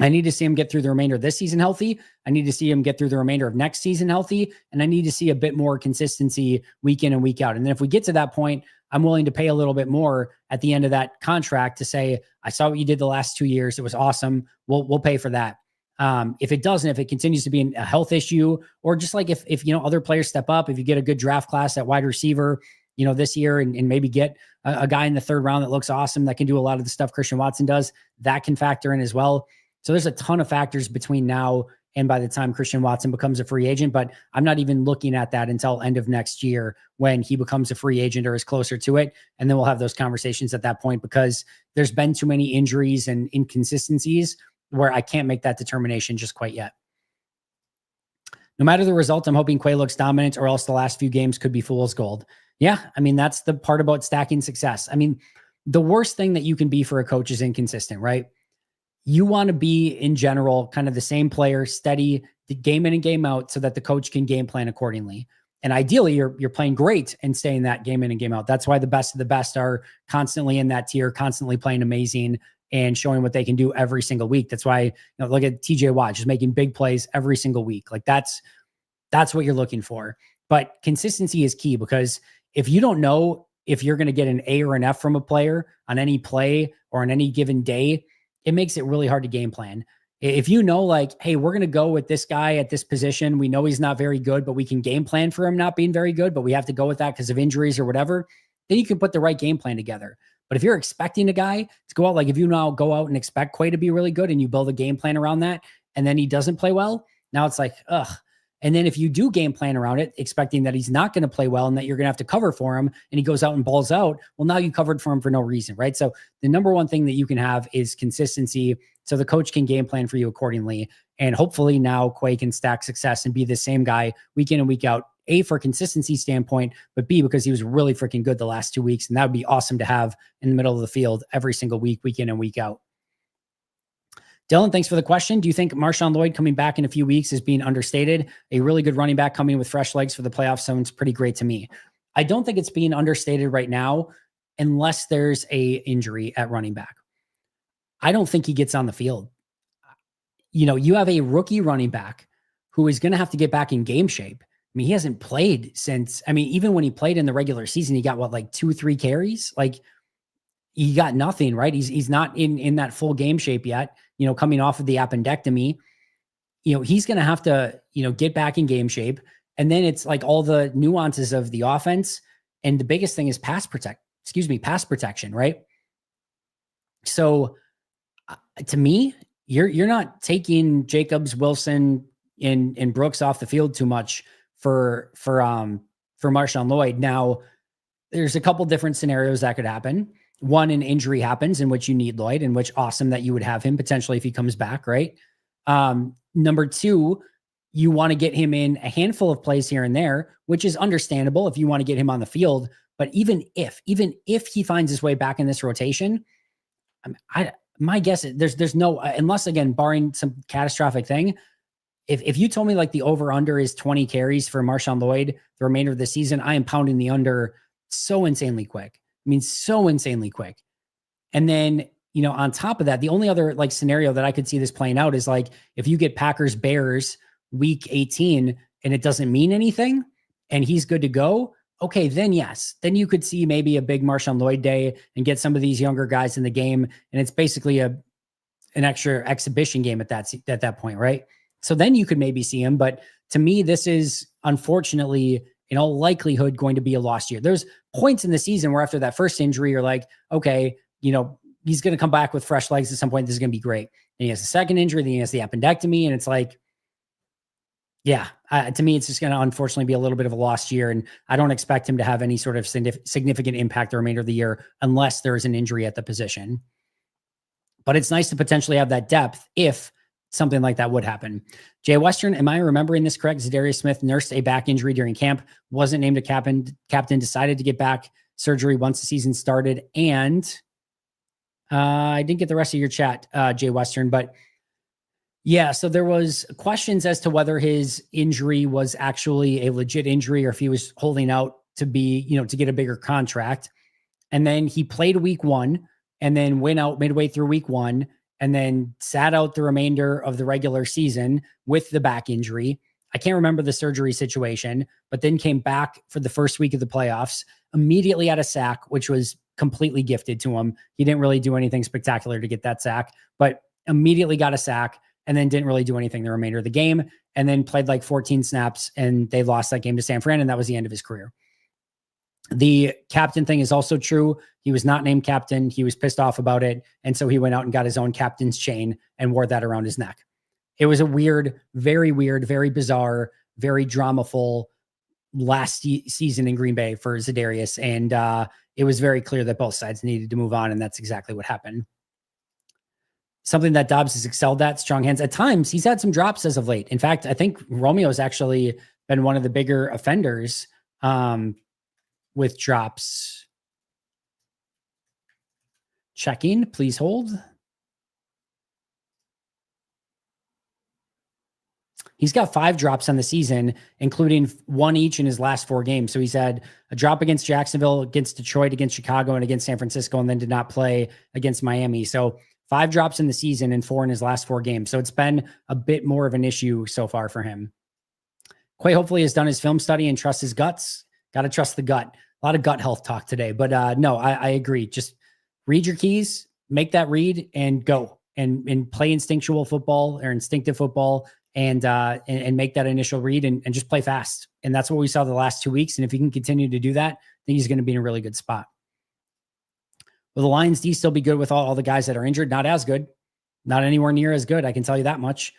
I need to see him get through the remainder of this season healthy. I need to see him get through the remainder of next season healthy. And I need to see a bit more consistency week in and week out. And then if we get to that point, I'm willing to pay a little bit more at the end of that contract to say, I saw what you did the last 2 years. It was awesome. We'll pay for that. If it doesn't, if it continues to be a health issue, or just like if other players step up, if you get a good draft class at wide receiver, this year and maybe get a guy in the 3rd round that looks awesome, that can do a lot of the stuff Christian Watson does, that can factor in as well. So there's a ton of factors between now and by the time Christian Watson becomes a free agent, but I'm not even looking at that until end of next year when he becomes a free agent or is closer to it. And then we'll have those conversations at that point because there's been too many injuries and inconsistencies where I can't make that determination just quite yet. No matter the result, I'm hoping Quay looks dominant or else the last few games could be fool's gold. Yeah, I mean, that's the part about stacking success. I mean, the worst thing that you can be for a coach is inconsistent, right? You want to be, in general, kind of the same player, steady, game in and game out, so that the coach can game plan accordingly. And ideally, you're playing great and staying that game in and game out. That's why the best of the best are constantly in that tier, constantly playing amazing and showing what they can do every single week. That's why, look at TJ Watt, just making big plays every single week. Like that's what you're looking for. But consistency is key, because if you don't know if you're going to get an A or an F from a player on any play or on any given day, it makes it really hard to game plan. If you know, like, hey, we're going to go with this guy at this position, we know he's not very good, but we can game plan for him not being very good, but we have to go with that because of injuries or whatever, then you can put the right game plan together. But if you're expecting a guy to go out, like if you now go out and expect Quay to be really good and you build a game plan around that, and then he doesn't play well, now it's like, ugh. And then if you do game plan around it, expecting that he's not going to play well and that you're going to have to cover for him, and he goes out and balls out, well, now you covered for him for no reason, right? So the number one thing that you can have is consistency, so the coach can game plan for you accordingly. And hopefully now Quay can stack success and be the same guy week in and week out, A, for consistency standpoint, but B, because he was really freaking good the last 2 weeks. And that would be awesome to have in the middle of the field every single week, week in and week out. Dylan, thanks for the question. Do you think Marshawn Lloyd coming back in a few weeks is being understated? A really good running back coming with fresh legs for the playoffs sounds pretty great to me. I don't think it's being understated right now unless there's a injury at running back. I don't think he gets on the field. You have a rookie running back who is going to have to get back in game shape. I mean, he hasn't played since, even when he played in the regular season, he got like 2-3 carries. Like, he got nothing, right? He's not in that full game shape yet, coming off of the appendectomy. He's going to have to, get back in game shape. And then it's like all the nuances of the offense. And the biggest thing is pass protection, right? So to me, you're not taking Jacobs, Wilson, and Brooks off the field too much for Marshawn Lloyd. Now, there's a couple different scenarios that could happen. One, an injury happens in which you need Lloyd, in which awesome that you would have him potentially if he comes back, right? Number two, you want to get him in a handful of plays here and there, which is understandable if you want to get him on the field. But even if he finds his way back in this rotation, my guess is there's no, unless again, barring some catastrophic thing, if you told me like the over under is 20 carries for Marshawn Lloyd the remainder of the season, I am pounding the under so insanely quick. So insanely quick. And then, on top of that, the only other like scenario that I could see this playing out is like if you get Packers Bears week 18 and it doesn't mean anything and he's good to go. Okay, then yes, then you could see maybe a big Marshawn Lloyd day and get some of these younger guys in the game. And it's basically an extra exhibition game at that point, right? So then you could maybe see him. But to me, this is unfortunately in all likelihood going to be a lost year. There's points in the season where after that first injury, you're like, okay, he's going to come back with fresh legs at some point. This is going to be great. And he has a second injury, then he has the appendectomy. And it's like, yeah, to me, it's just going to unfortunately be a little bit of a lost year. And I don't expect him to have any sort of significant impact the remainder of the year unless there is an injury at the position. But it's nice to potentially have that depth if something like that would happen. Jay Western, am I remembering this correct? Zadarius Smith nursed a back injury during camp, wasn't named a captain, decided to get back surgery once the season started. And I didn't get the rest of your chat, Jay Western, but yeah, so there was questions as to whether his injury was actually a legit injury or if he was holding out to be, to get a bigger contract. And then he played week 1 and then went out midway through week 1 and then sat out the remainder of the regular season with the back injury. I can't remember the surgery situation, but then came back for the first week of the playoffs, immediately had a sack, which was completely gifted to him. He didn't really do anything spectacular to get that sack, but immediately got a sack and then didn't really do anything the remainder of the game, and then played like 14 snaps and they lost that game to San Fran, and that was the end of his career. The captain thing is also true. He was not named captain. He was pissed off about it. And so he went out and got his own captain's chain and wore that around his neck. It was a weird, very bizarre, very dramaful last season in Green Bay for Zadarius. And it was very clear that both sides needed to move on. And that's exactly what happened. Something that Dobbs has excelled at, strong hands. At times, he's had some drops as of late. In fact, I think Romeo's actually been one of the bigger offenders with drops. Checking, please hold. He's got 5 drops on the season, including 1 each in his last 4 games. So he's had a drop against Jacksonville, against Detroit, against Chicago, and against San Francisco, and then did not play against Miami. So 5 drops in the season and 4 in his last 4 games. So it's been a bit more of an issue so far for him. Quay hopefully has done his film study and trusts his guts. Got to trust the gut. A lot of gut health talk today. But no, I agree. Just read your keys, make that read, and go. And play instinctual football or instinctive football. And make that initial read and just play fast. And that's what we saw the last 2 weeks. And if he can continue to do that, I think he's going to be in a really good spot. Will the Lions D still be good with all the guys that are injured? Not as good. Not anywhere near as good. I can tell you that much.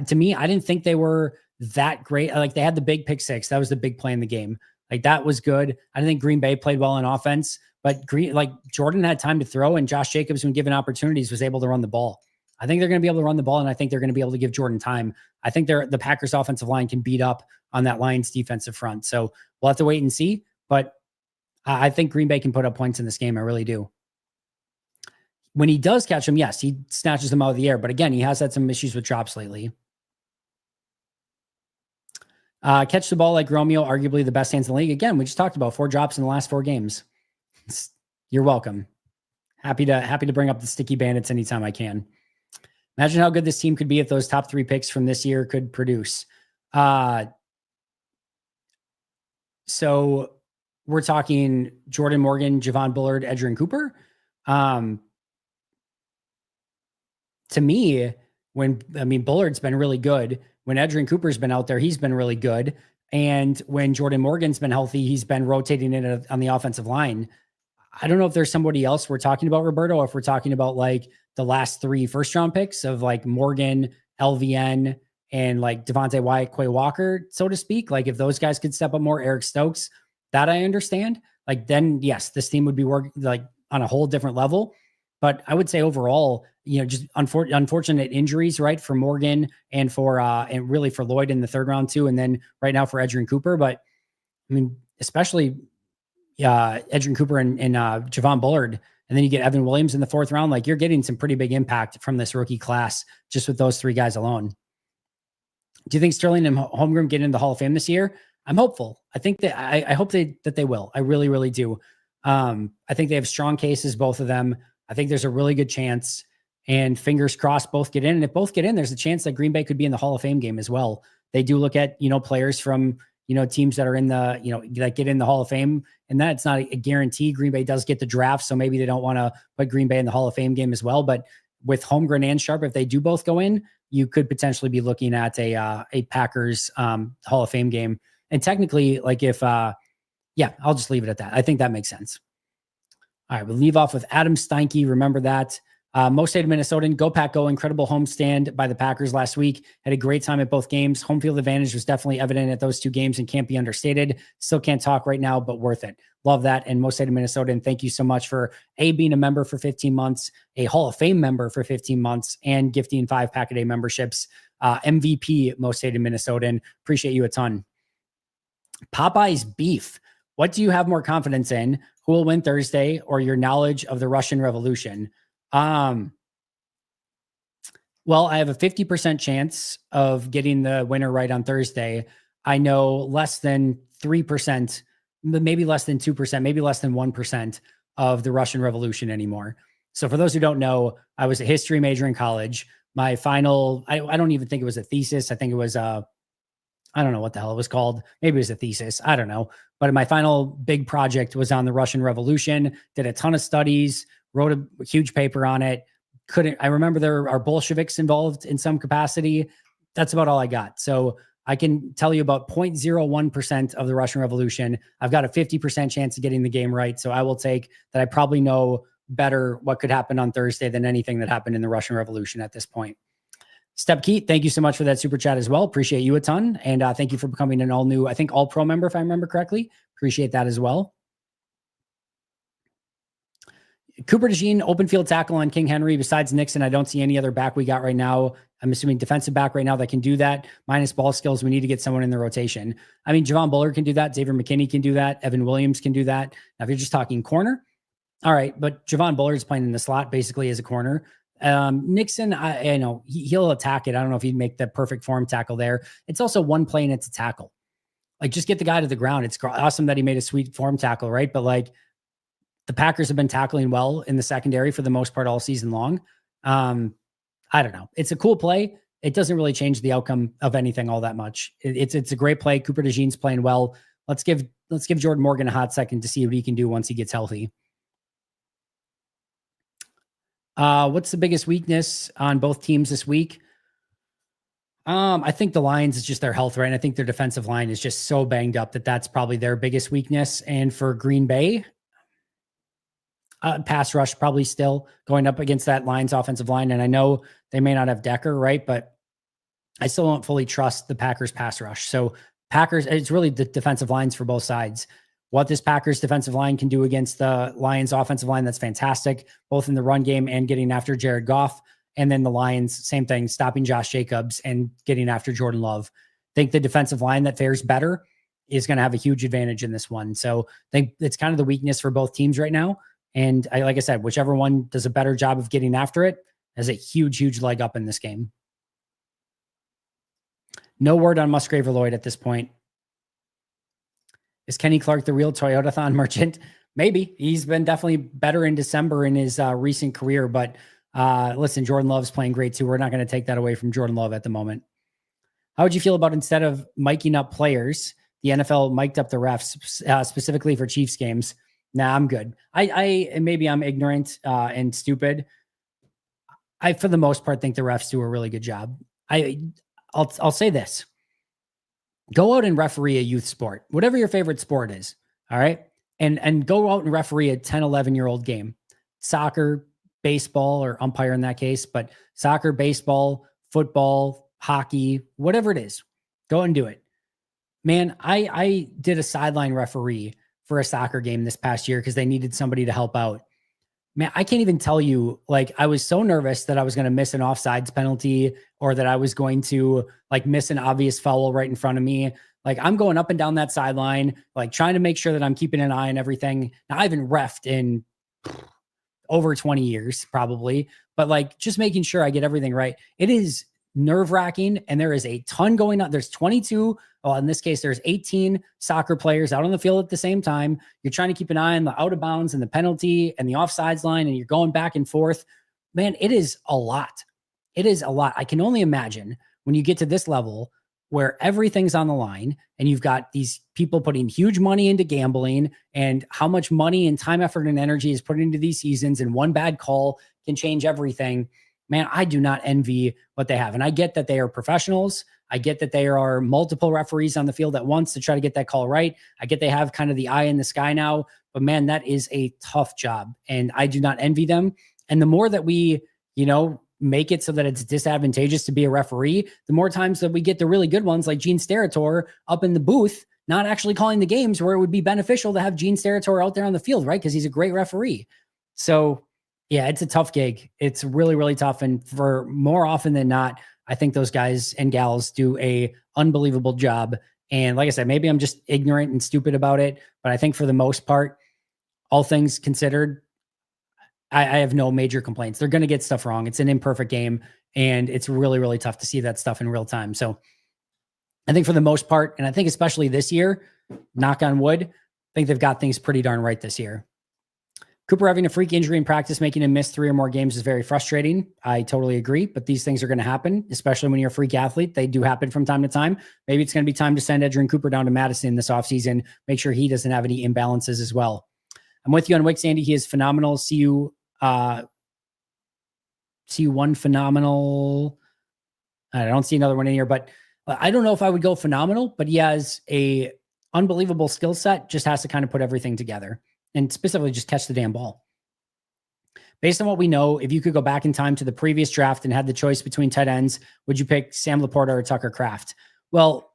To me, I didn't think they were that great. Like, they had the big pick 6. That was the big play in the game. Like, that was good. I didn't think Green Bay played well on offense, but Jordan had time to throw, and Josh Jacobs, when given opportunities, was able to run the ball. I think they're going to be able to run the ball, and I think they're going to be able to give Jordan time. I think the Packers offensive line can beat up on that Lions defensive front. So we'll have to wait and see, but I think Green Bay can put up points in this game. I really do. When he does catch them, yes, he snatches them out of the air. But again, he has had some issues with drops lately. Catch the ball like Romeo, arguably the best hands in the league. Again, we just talked about 4 drops in the last 4 games. You're welcome. Happy to bring up the sticky bandits anytime I can. Imagine how good this team could be if those top 3 picks from this year could produce. So we're talking Jordan Morgan, Javon Bullard, Edgerrin Cooper. To me, Bullard's been really good. When Edgerrin Cooper's been out there, he's been really good. And when Jordan Morgan's been healthy, he's been rotating in on the offensive line. I don't know if there's somebody else we're talking about, Roberto, or if we're talking about like the last 3 first-round picks of like Morgan, LVN, and like Devontae Wyatt, Quay Walker, so to speak. Like, if those guys could step up more, Eric Stokes, that I understand. Like, then yes, this team would be working like on a whole different level. But I would say overall, just unfortunate injuries, right, for Morgan and and really for Lloyd in the 3rd round too, and then right now for Edgerrin Cooper. But especially Edgerrin Cooper and Javon Bullard, and then you get Evan Williams in the 4th round. Like, you're getting some pretty big impact from this rookie class just with those 3 guys alone. Do you think Sterling and Holmgren get into the Hall of Fame this year? I'm hopeful. I think that I hope that they will. I really, really do. I think they have strong cases, both of them. I think there's a really good chance, and fingers crossed both get in. And if both get in, there's a chance that Green Bay could be in the Hall of Fame game as well. They do look at, players from, teams that are in the, that get in the Hall of Fame, and that's not a guarantee. Green Bay does get the draft, so maybe they don't want to put Green Bay in the Hall of Fame game as well. But with Holmgren and Sharp, if they do both go in, you could potentially be looking at a Packers Hall of Fame game. And technically, like if, I'll just leave it at that. I think that makes sense. All right, we'll leave off with Adam Steinke. Remember that. Most State of Minnesotan, go Pack Go. Incredible homestand by the Packers last week. Had a great time at both games. Home field advantage was definitely evident at those 2 games and can't be understated. Still can't talk right now, but worth it. Love that. And Most State of Minnesotan, thank you so much for being a member for 15 months, a Hall of Fame member for 15 months, and gifting 5 Pack-A-Day memberships. MVP, Most State of Minnesotan. Appreciate you a ton. Popeye's beef. What do you have more confidence in? Who will win Thursday, or your knowledge of the Russian Revolution? Well, I have a 50% chance of getting the winner right on Thursday. I know less than 3%, maybe less than 2%, maybe less than 1% of the Russian Revolution anymore. So for those who don't know, I was a history major in college. My final, I don't even think it was a thesis. I think it was I don't know what the hell it was called. Maybe it was a thesis. I don't know. But my final big project was on the Russian Revolution. Did a ton of studies, wrote a huge paper on it. I remember there are Bolsheviks involved in some capacity. That's about all I got. So I can tell you about 0.01% of the Russian Revolution. I've got a 50% chance of getting the game right. So I will take that. I probably know better what could happen on Thursday than anything that happened in the Russian Revolution at this point. Step Keat, thank you so much for that super chat as well. Appreciate you a ton. And thank you for becoming an all new, I think all pro member, if I remember correctly. Appreciate that as well. Cooper DeJean, open field tackle on King Henry. Besides Nixon, I don't see any other back we got right now. I'm assuming defensive back right now that can do that. Minus ball skills, we need to get someone in the rotation. I mean, Javon Bullard can do that. Xavier McKinney can do that. Evan Williams can do that. Now, if you're just talking corner, all right, but Javon Bullard's playing in the slot basically as a corner. Nixon, he'll attack it. I don't know if he'd make the perfect form tackle there. It's also one play and it's a tackle. Like, just get the guy to the ground. It's awesome that he made a sweet form tackle, right? But like, the Packers have been tackling well in the secondary for the most part all season long. I don't know. It's a cool play. It doesn't really change the outcome of anything all that much. It's a great play. Cooper DeJean's playing well. Let's give Jordan Morgan a hot second to see what he can do once he gets healthy. What's the biggest weakness on both teams this week? I think the Lions is just their health, right? And I think their defensive line is just so banged up that that's probably their biggest weakness. And for Green Bay, pass rush probably still going up against that Lions offensive line. And I know they may not have Decker, right? But I still don't fully trust the Packers pass rush. So Packers, it's really the defensive lines for both sides. What this Packers defensive line can do against the Lions offensive line, that's fantastic, both in the run game and getting after Jared Goff. And then the Lions, same thing, stopping Josh Jacobs and getting after Jordan Love. I think the defensive line that fares better is going to have a huge advantage in this one. So I think it's kind of the weakness for both teams right now. And like I said, whichever one does a better job of getting after it has a huge, huge leg up in this game. No word on Musgrave or Lloyd at this point. Is Kenny Clark the real Toyotathon merchant? Maybe. He's been definitely better in December in his recent career, but listen, Jordan Love's playing great too. We're not going to take that away from Jordan Love at the moment. How would you feel about, instead of miking up players, the NFL mic'd up the refs specifically for Chiefs games? Nah, I'm good. I maybe I'm ignorant and stupid. I, for the most part, think the refs do a really good job. I'll say this. Go out and referee a youth sport, whatever your favorite sport is. All right. And go out and referee a 10, 11-year-old game, soccer, baseball, or umpire in that case, but soccer, baseball, football, hockey, whatever it is, go and do it. Man, I did a sideline referee for a soccer game this past year because they needed somebody to help out. Man, I can't even tell you, like, I was so nervous that I was going to miss an offsides penalty or that I was going to like miss an obvious foul right in front of me. Like, I'm going up and down that sideline, like trying to make sure that I'm keeping an eye on everything. Now, I haven't reffed in over 20 years probably, but like just making sure I get everything right. It is nerve-wracking, and there is a ton going on. There's 22, well, in this case, there's 18 soccer players out on the field at the same time. You're trying to keep an eye on the out of bounds and the penalty and the offsides line, and you're going back and forth. Man, it is a lot. It is a lot. I can only imagine when you get to this level where everything's on the line and you've got these people putting huge money into gambling, and how much money and time, effort, and energy is put into these seasons, and one bad call can change everything. Man, I do not envy what they have. And I get that they are professionals. I get that there are multiple referees on the field at once to try to get that call right. I get they have kind of the eye in the sky now, but man, that is a tough job, and I do not envy them. And the more that we, make it so that it's disadvantageous to be a referee, the more times that we get the really good ones like Gene Steratore up in the booth, not actually calling the games, where it would be beneficial to have Gene Steratore out there on the field, right? Because he's a great referee. So yeah, it's a tough gig. It's really, really tough. And for more often than not, I think those guys and gals do a unbelievable job. And like I said, maybe I'm just ignorant and stupid about it, but I think for the most part, all things considered, I have no major complaints. They're going to get stuff wrong. It's an imperfect game, and it's really, really tough to see that stuff in real time. So I think for the most part, and I think especially this year, knock on wood, I think they've got things pretty darn right this year. Cooper having a freak injury in practice, making him miss 3 or more games is very frustrating. I totally agree, but these things are going to happen, especially when you're a freak athlete. They do happen from time to time. Maybe it's going to be time to send Edgerrin Cooper down to Madison this offseason, make sure he doesn't have any imbalances as well. I'm with you on Wicks, Andy. He is phenomenal. See you one phenomenal. I don't see another one in here, but I don't know if I would go phenomenal, but he has a unbelievable skill set, just has to kind of put everything together and specifically just catch the damn ball. Based on what we know, if you could go back in time to the previous draft and had the choice between tight ends, would you pick Sam Laporta or Tucker Kraft? Well,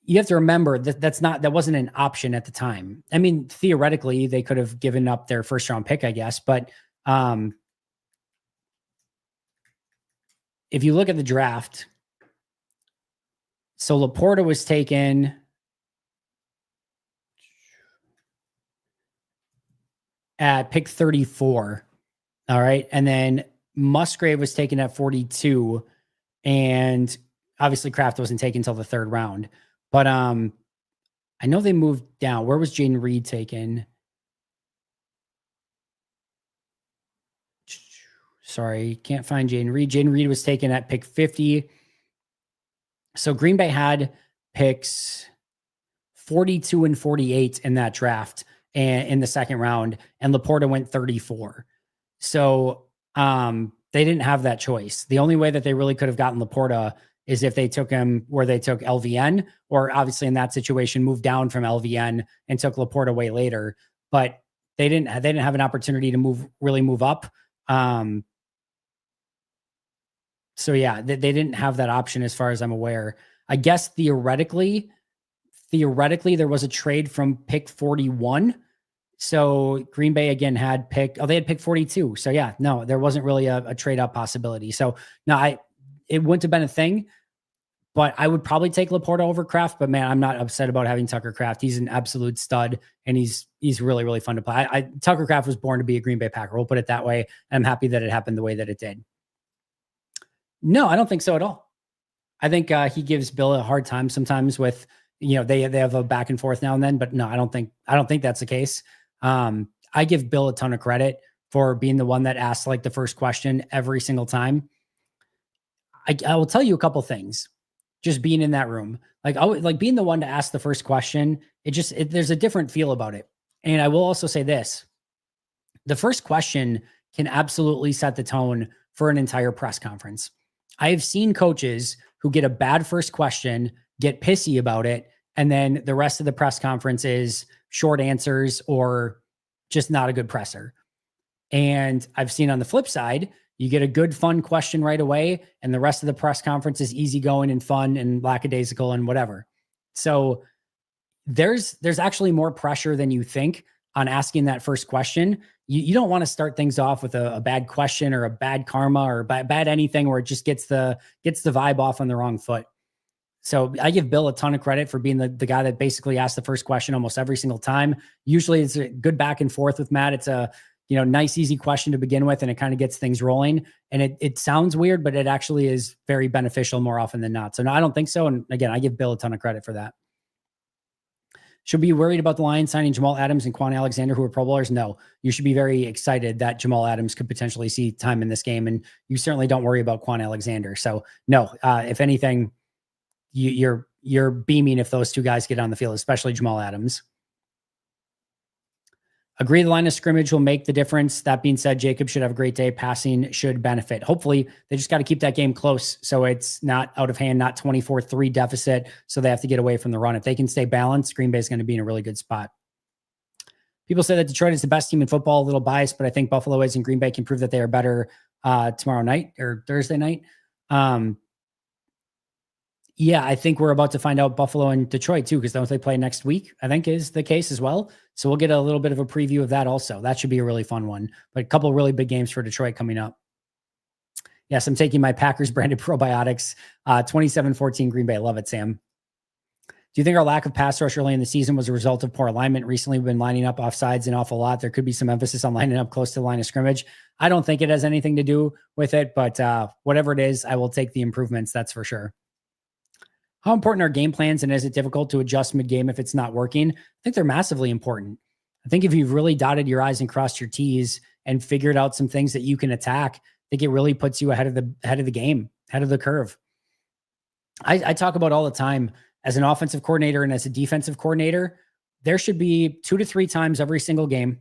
you have to remember that that wasn't an option at the time. I mean, theoretically, they could have given up their first round pick, I guess, but if you look at the draft, so Laporta was taken at pick 34. All right. And then Musgrave was taken at 42, and obviously Kraft wasn't taken until the third round. But I know they moved down. Where was Jaden Reed taken? Sorry, can't find Jaden Reed. Jaden Reed was taken at pick 50. So Green Bay had picks 42 and 48 in that draft and in the second round, and Laporta went 34. So they didn't have that choice. The only way that they really could have gotten Laporta is if they took him where they took LVN, or obviously in that situation moved down from LVN and took Laporta way later. But they didn't have an opportunity to really move up. So yeah, they didn't have that option as far as I'm aware. I guess theoretically there was a trade from pick 41. So Green Bay again had they had pick 42. So yeah, no, there wasn't really a trade up possibility. So no, it wouldn't have been a thing, but I would probably take Laporta over Kraft. But man, I'm not upset about having Tucker Kraft. He's an absolute stud, and he's really, really fun to play. Tucker Kraft was born to be a Green Bay Packer. We'll put it that way. And I'm happy that it happened the way that it did. No, I don't think so at all. I think he gives Bill a hard time sometimes with, they have a back and forth now and then, but no, I don't think that's the case. I give Bill a ton of credit for being the one that asks like the first question every single time. I will tell you a couple things, just being in that room, like being the one to ask the first question. There's a different feel about it. And I will also say this, the first question can absolutely set the tone for an entire press conference. I have seen coaches who get a bad first question, get pissy about it, and then the rest of the press conference is short answers or just not a good presser. And I've seen on the flip side, you get a good, fun question right away, and the rest of the press conference is easygoing and fun and lackadaisical and whatever. So there's actually more pressure than you think on asking that first question. You don't want to start things off with a bad question or a bad karma or bad anything where it just gets the vibe off on the wrong foot. So I give Bill a ton of credit for being the guy that basically asks the first question almost every single time. Usually it's a good back and forth with Matt. It's a nice, easy question to begin with, and it kind of gets things rolling. And it sounds weird, but it actually is very beneficial more often than not. So no, I don't think so. And again, I give Bill a ton of credit for that. Should be worried about the Lions signing Jamal Adams and Quan Alexander, who are Pro Bowlers? No, you should be very excited that Jamal Adams could potentially see time in this game. And you certainly don't worry about Quan Alexander. So no, if anything, you're beaming if those two guys get on the field, especially Jamal Adams. Agree the line of scrimmage will make the difference. That being said, Jacob should have a great day. Passing should benefit. Hopefully, they just got to keep that game close so it's not out of hand, not 24-3 deficit, so they have to get away from the run. If they can stay balanced, Green Bay is going to be in a really good spot. People say that Detroit is the best team in football. A little biased, but I think Buffalo is, and Green Bay can prove that they are better tomorrow night or Thursday night. Yeah, I think we're about to find out Buffalo and Detroit too, because don't they play next week? I think is the case as well. So we'll get a little bit of a preview of that also. That should be a really fun one. But a couple of really big games for Detroit coming up. Yes, I'm taking my Packers branded probiotics. 27-14 Green Bay. Love it, Sam. Do you think our lack of pass rush early in the season was a result of poor alignment? Recently, we've been lining up offsides an awful lot. There could be some emphasis on lining up close to the line of scrimmage. I don't think it has anything to do with it, but whatever it is, I will take the improvements. That's for sure. How important are game plans, and is it difficult to adjust mid-game if it's not working? I think they're massively important. I think if you've really dotted your I's and crossed your T's and figured out some things that you can attack, I think it really puts you ahead of the game, ahead of the curve. I talk about all the time, as an offensive coordinator and as a defensive coordinator, there should be 2 to 3 times every single game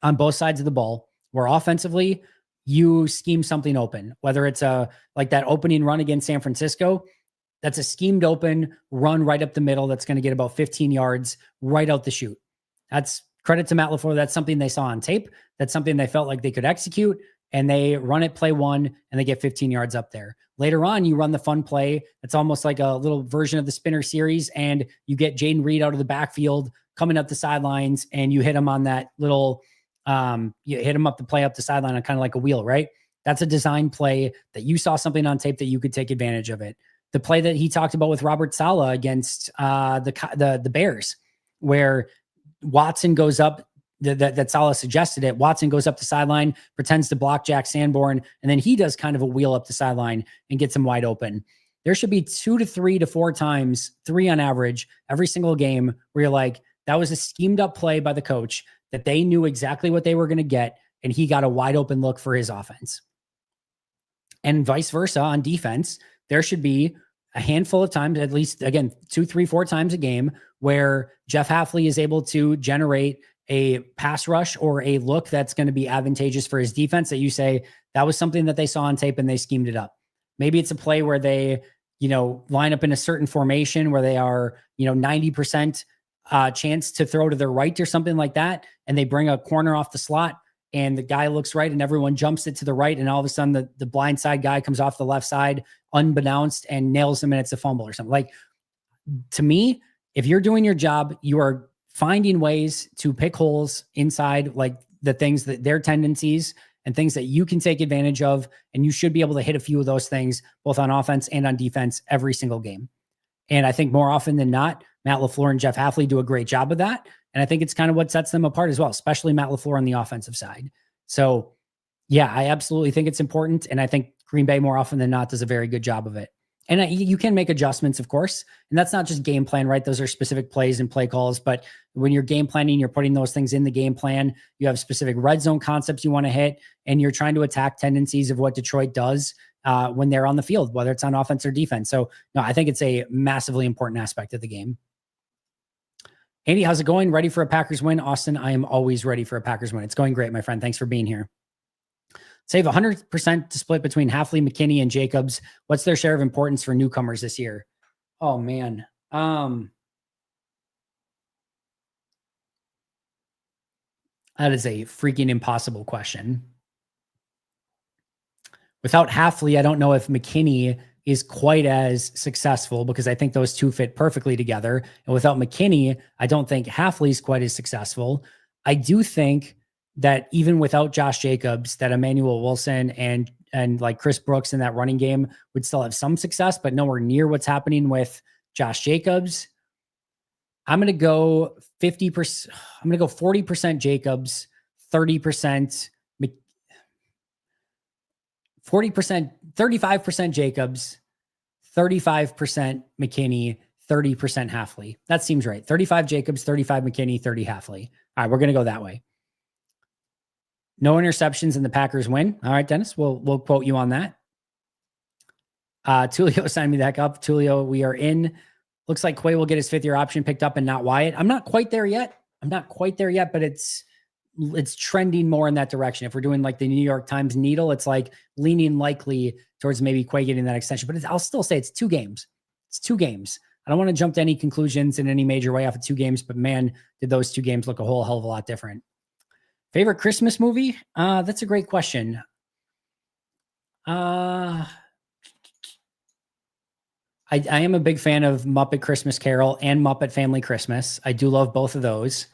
on both sides of the ball where offensively you scheme something open, whether it's like that opening run against San Francisco. That's a schemed open run right up the middle. That's going to get about 15 yards right out the chute. That's credit to Matt LaFleur. That's something they saw on tape. That's something they felt like they could execute, and they run it play one and they get 15 yards up there. Later on, you run the fun play. It's almost like a little version of the spinner series, and you get Jaden Reed out of the backfield coming up the sidelines, and you hit him on that little, you hit him up the play up the sideline on kind of like a wheel, right? That's a design play that you saw something on tape that you could take advantage of it. The play that he talked about with Robert Saleh against the Bears, where Watson goes up that Salah suggested it. Watson goes up the sideline, pretends to block Jack Sanborn, and then he does kind of a wheel up the sideline and gets him wide open. There should be 2 to 3 to 4 times, 3 on average, every single game where you're like, that was a schemed up play by the coach that they knew exactly what they were going to get, and he got a wide open look for his offense. And vice versa on defense, there should be a handful of times, at least, again, 2, 3, 4 times a game where Jeff Hafley is able to generate a pass rush or a look that's going to be advantageous for his defense, that you say that was something that they saw on tape and they schemed it up. Maybe it's a play where they, line up in a certain formation where they are, 90% chance to throw to their right or something like that. And they bring a corner off the slot and the guy looks right and everyone jumps it to the right. And all of a sudden the blind side guy comes off the left side unbeknownst and nails him and it's a fumble or something. Like, to me, if you're doing your job, you are finding ways to pick holes inside, like the things that their tendencies and things that you can take advantage of. And you should be able to hit a few of those things, both on offense and on defense, every single game. And I think more often than not, Matt LaFleur and Jeff Hafley do a great job of that. And I think it's kind of what sets them apart as well, especially Matt LaFleur on the offensive side. So yeah, I absolutely think it's important. And I think Green Bay more often than not does a very good job of it. And you can make adjustments, of course. And that's not just game plan, right? Those are specific plays and play calls. But when you're game planning, you're putting those things in the game plan. You have specific red zone concepts you want to hit, and you're trying to attack tendencies of what Detroit does when they're on the field, whether it's on offense or defense. So no, I think it's a massively important aspect of the game. Andy, how's it going? Ready for a Packers win? Austin, I am always ready for a Packers win. It's going great, my friend. Thanks for being here. Save 100% to split between Hafley, McKinney, and Jacobs. What's their share of importance for newcomers this year? Oh, man. That is a freaking impossible question. Without Hafley, I don't know if McKinney is quite as successful, because I think those two fit perfectly together. And without McKinney, I don't think Hafley's quite as successful. I do think that even without Josh Jacobs, that Emmanuel Wilson and like Chris Brooks in that running game would still have some success, but nowhere near what's happening with Josh Jacobs. I'm going to go 50%. I'm going to go 40% Jacobs, 30%, 40%, 35% Jacobs, 35% McKinney, 30% Hafley. That seems right. 35 Jacobs, 35 McKinney, 30 Hafley. All right, we're going to go that way. No interceptions and the Packers win. All right, Dennis, we'll quote you on that. Tulio signed me back up. Tulio, we are in. Looks like Quay will get his 5th-year option picked up and not Wyatt. I'm not quite there yet. But it's trending more in that direction. If we're doing like the New York Times needle, it's like leaning likely towards maybe Quay getting that extension. But I'll still say it's 2 games. It's 2 games. I don't want to jump to any conclusions in any major way off of 2 games, but man, did those 2 games look a whole hell of a lot different. Favorite Christmas movie? That's a great question. I am a big fan of Muppet Christmas Carol and Muppet Family Christmas. I do love both of those.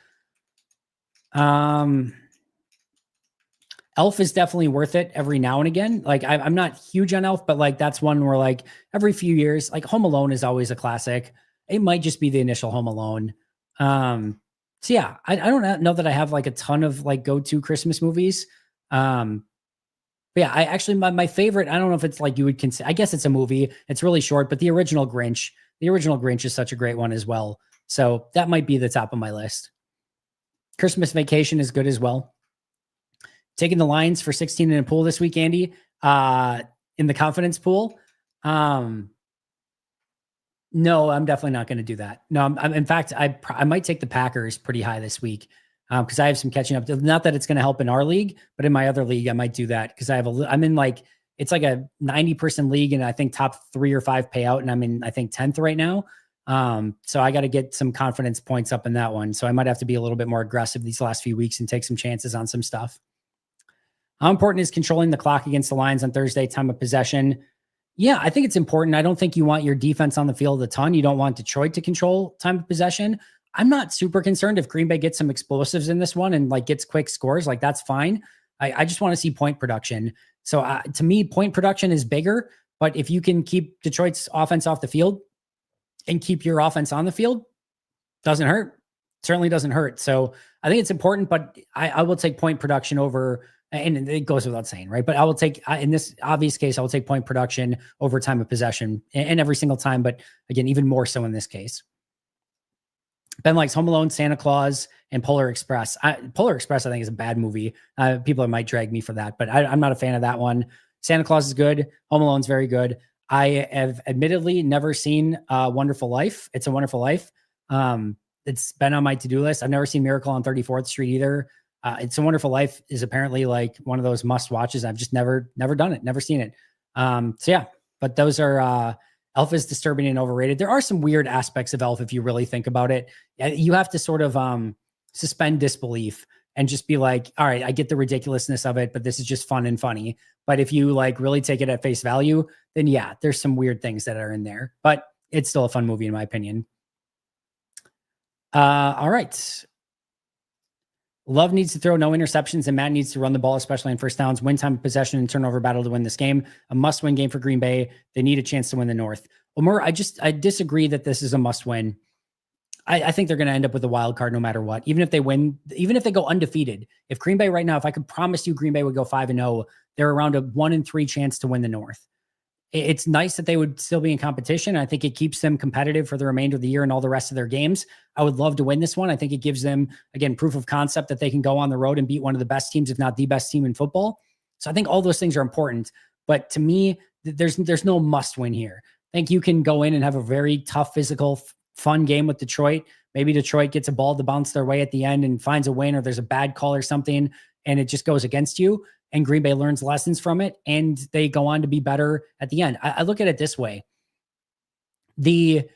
Elf is definitely worth it every now and again. Like I'm not huge on Elf, but like that's one where like every few years, like Home Alone is always a classic. It might just be the initial Home Alone. So yeah, I don't know that I have like a ton of like go-to Christmas movies. But yeah, I actually, my favorite, I don't know if it's like you would consider, I guess it's a movie. It's really short, but the original Grinch is such a great one as well. So that might be the top of my list. Christmas Vacation is good as well. Taking the Lions for 16 in a pool this week, Andy, in the confidence pool. No, I'm definitely not going to do that. No, in fact, I might take the Packers pretty high this week because I have some catching up. Not that it's going to help in our league, but in my other league, I might do that because I'm in like, it's like a 90-person league and I think top 3 or 5 payout. And I'm in, I think 10th right now. So I got to get some confidence points up in that one. So I might have to be a little bit more aggressive these last few weeks and take some chances on some stuff. How important is controlling the clock against the Lions on Thursday, time of possession? Yeah, I think it's important. I don't think you want your defense on the field a ton. You don't want Detroit to control time of possession. I'm not super concerned if Green Bay gets some explosives in this one and like gets quick scores, like that's fine. I just want to see point production. So to me, point production is bigger, but if you can keep Detroit's offense off the field and keep your offense on the field, doesn't hurt. Certainly doesn't hurt. So I think it's important, but I will take point production over, and it goes without saying, right? But I will take, in this obvious case, I will take point production over time of possession, and every single time. But again, even more so in this case. Ben likes Home Alone, Santa Claus, and Polar Express. Polar Express, I think, is a bad movie. People might drag me for that, but I'm not a fan of that one. Santa Claus is good. Home Alone's very good. I have admittedly never seen Wonderful Life. It's a Wonderful Life. It's been on my to-do list. I've never seen Miracle on 34th Street either. It's a Wonderful Life is apparently like one of those must watches. I've just never done it, never seen it. So yeah, but those are, Elf is disturbing and overrated. There are some weird aspects of Elf if you really think about it. You have to sort of suspend disbelief and just be like, all right, I get the ridiculousness of it, but this is just fun and funny. But if you like really take it at face value, then yeah, there's some weird things that are in there, but it's still a fun movie in my opinion. All right. Love needs to throw no interceptions, and Matt needs to run the ball, especially on first downs, win time of possession, and turnover battle to win this game. A must-win game for Green Bay. They need a chance to win the North. Omer, I disagree that this is a must-win. I think they're going to end up with a wild card no matter what. Even if they win, even if they go undefeated. If Green Bay right now, if I could promise you Green Bay would go 5-0, they're around a 1-3 chance to win the North. It's nice that they would still be in competition. I think it keeps them competitive for the remainder of the year and all the rest of their games. I would love to win this one. I think it gives them, again, proof of concept that they can go on the road and beat one of the best teams, if not the best team in football. So I think all those things are important. But to me, there's no must win here. I think you can go in and have a very tough, physical, fun game with Detroit. Maybe Detroit gets a ball to bounce their way at the end and finds a win, or there's a bad call or something, and it just goes against you. And Green Bay learns lessons from it, and they go on to be better at the end. I look at it this way. The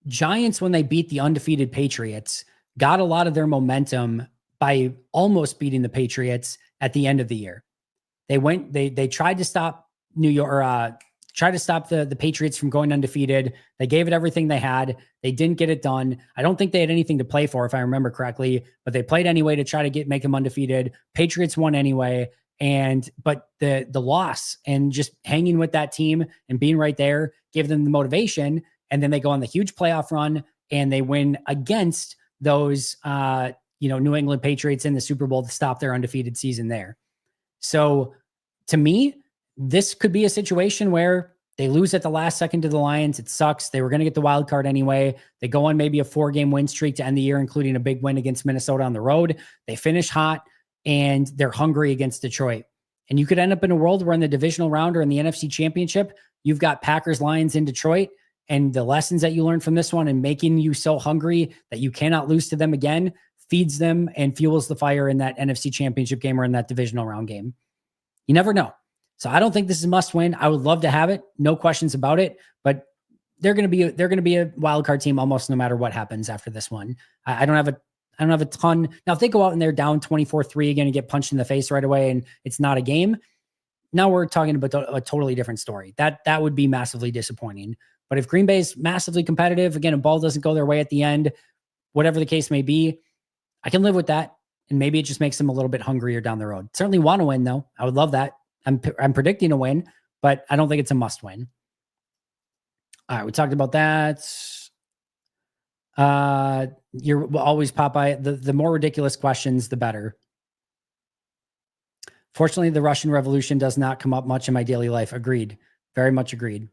Giants, when they beat the undefeated Patriots, got a lot of their momentum by almost beating the Patriots at the end of the year. They tried to stop New York, or tried to stop the Patriots from going undefeated. They gave it everything they had. They didn't get it done. I don't think they had anything to play for, if I remember correctly, but they played anyway to try to make them undefeated. Patriots won anyway. But the loss and just hanging with that team and being right there gave them the motivation. And then they go on the huge playoff run and they win against those, New England Patriots in the Super Bowl to stop their undefeated season there. So to me, this could be a situation where they lose at the last second to the Lions. It sucks. They were going to get the wild card anyway. They go on maybe a 4-game win streak to end the year, including a big win against Minnesota on the road. They finish hot, and they're hungry against Detroit. And you could end up in a world where in the divisional round or in the NFC Championship, you've got Packers, Lions in Detroit, and the lessons that you learned from this one and making you so hungry that you cannot lose to them again feeds them and fuels the fire in that NFC Championship game or in that divisional round game. You never know. So I don't think this is a must win. I would love to have it. No questions about it, but they're going to be a wild card team almost no matter what happens after this one. I don't have a ton. Now, if they go out and they're down 24-3 again and get punched in the face right away and it's not a game, now we're talking about a totally different story. That would be massively disappointing. But if Green Bay is massively competitive, again, a ball doesn't go their way at the end, whatever the case may be, I can live with that. And maybe it just makes them a little bit hungrier down the road. Certainly want to win, though. I would love that. I'm predicting a win, but I don't think it's a must win. All right, we talked about that. You're always Popeye. The more ridiculous questions, the better. Fortunately, the Russian Revolution does not come up much in my daily life. Agreed. Very much agreed.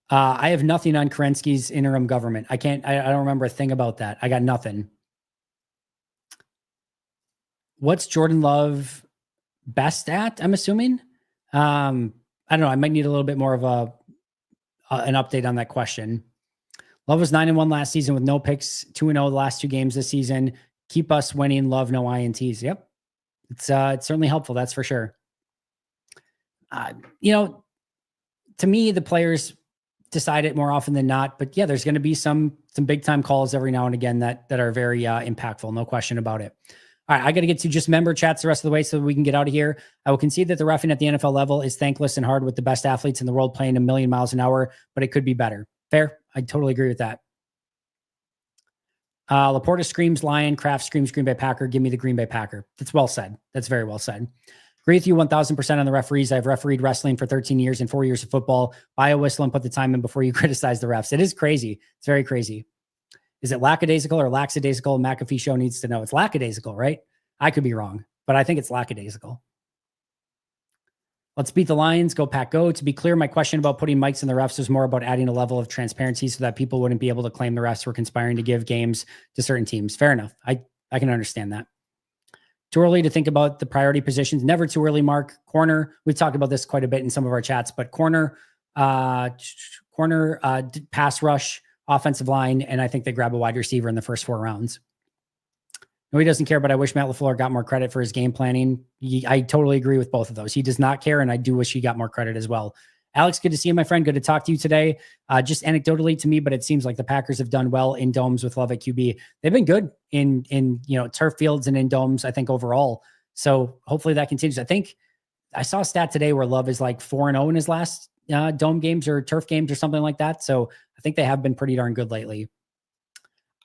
I have nothing on Kerensky's interim government. I don't remember a thing about that. I got nothing. What's Jordan Love best at? I'm assuming. I don't know. I might need a little bit more of an update on that question. Love was 9-1 last season with no picks, 2-0 the last 2 games this season. Keep us winning. Love, no INTs. Yep. It's certainly helpful. That's for sure. To me, the players decide it more often than not, but yeah, there's going to be some big time calls every now and again that are very impactful. No question about it. All right, I got to get to just member chats the rest of the way so we can get out of here. I will concede that the reffing at the NFL level is thankless and hard with the best athletes in the world playing a million miles an hour, but it could be better. Fair. I totally agree with that. Laporta screams Lion, Kraft screams Green Bay Packer. Give me the Green Bay Packer. That's well said. That's very well said. Agree with you 1000% on the referees. I've refereed wrestling for 13 years and 4 years of football. Buy a whistle and put the time in before you criticize the refs. It is crazy. It's very crazy. Is it lackadaisical or lackadaisical? McAfee show needs to know. It's lackadaisical, right? I could be wrong, but I think it's lackadaisical. Let's beat the Lions. Go Pack Go. To be clear, my question about putting mics in the refs was more about adding a level of transparency so that people wouldn't be able to claim the refs were conspiring to give games to certain teams. Fair enough. I can understand that. Too early to think about the priority positions. Never too early, Mark. Corner. We've talked about this quite a bit in some of our chats, but corner, pass rush, offensive line, and I think they grab a wide receiver in the first 4 rounds. No, he doesn't care, but I wish Matt LaFleur got more credit for his game planning. I totally agree with both of those. He does not care, and I do wish he got more credit as well. Alex, good to see you, my friend. Good to talk to you today. Just anecdotally to me, but it seems like the Packers have done well in domes with Love at QB. They've been good in turf fields and in domes, I think, overall. So hopefully that continues. I think I saw a stat today where Love is like 4-0 in his last dome games or turf games or something like that. So I think they have been pretty darn good lately.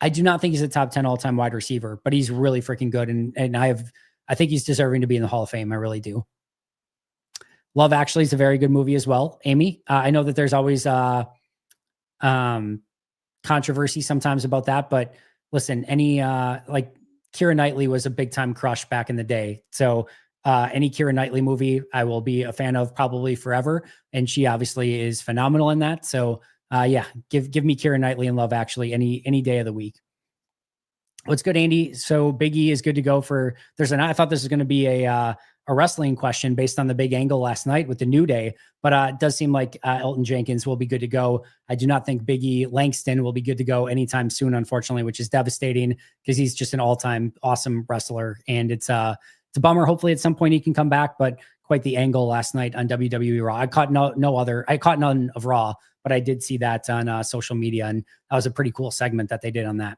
I do not think he's a top 10 all-time wide receiver, but he's really freaking good. And I think he's deserving to be in the Hall of Fame. I really do. Love Actually is a very good movie as well. Amy, I know that there's always controversy sometimes about that, but listen, any like Keira Knightley was a big time crush back in the day. So any Keira Knightley movie I will be a fan of probably forever. And she obviously is phenomenal in that. So yeah, give me Keira Knightley and Love Actually any day of the week. What's good, Andy? So Big E is good to go for. I thought this was going to be a wrestling question based on the big angle last night with the New Day, but it does seem like Elton Jenkins will be good to go. I do not think Big E Langston will be good to go anytime soon, unfortunately, which is devastating because he's just an all-time awesome wrestler, and it's a bummer. Hopefully, at some point he can come back, but quite the angle last night on WWE Raw. I caught none of Raw, but I did see that on social media, and that was a pretty cool segment that they did on that.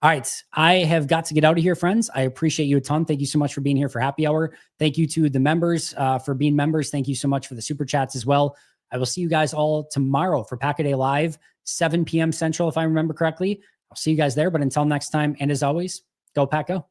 All right. I have got to get out of here, friends. I appreciate you a ton. Thank you so much for being here for happy hour. Thank you to the members for being members. Thank you so much for the super chats as well. I will see you guys all tomorrow for Pack a Day Live, 7 p.m. Central, if I remember correctly. I'll see you guys there. But until next time, and as always, go Pack Go.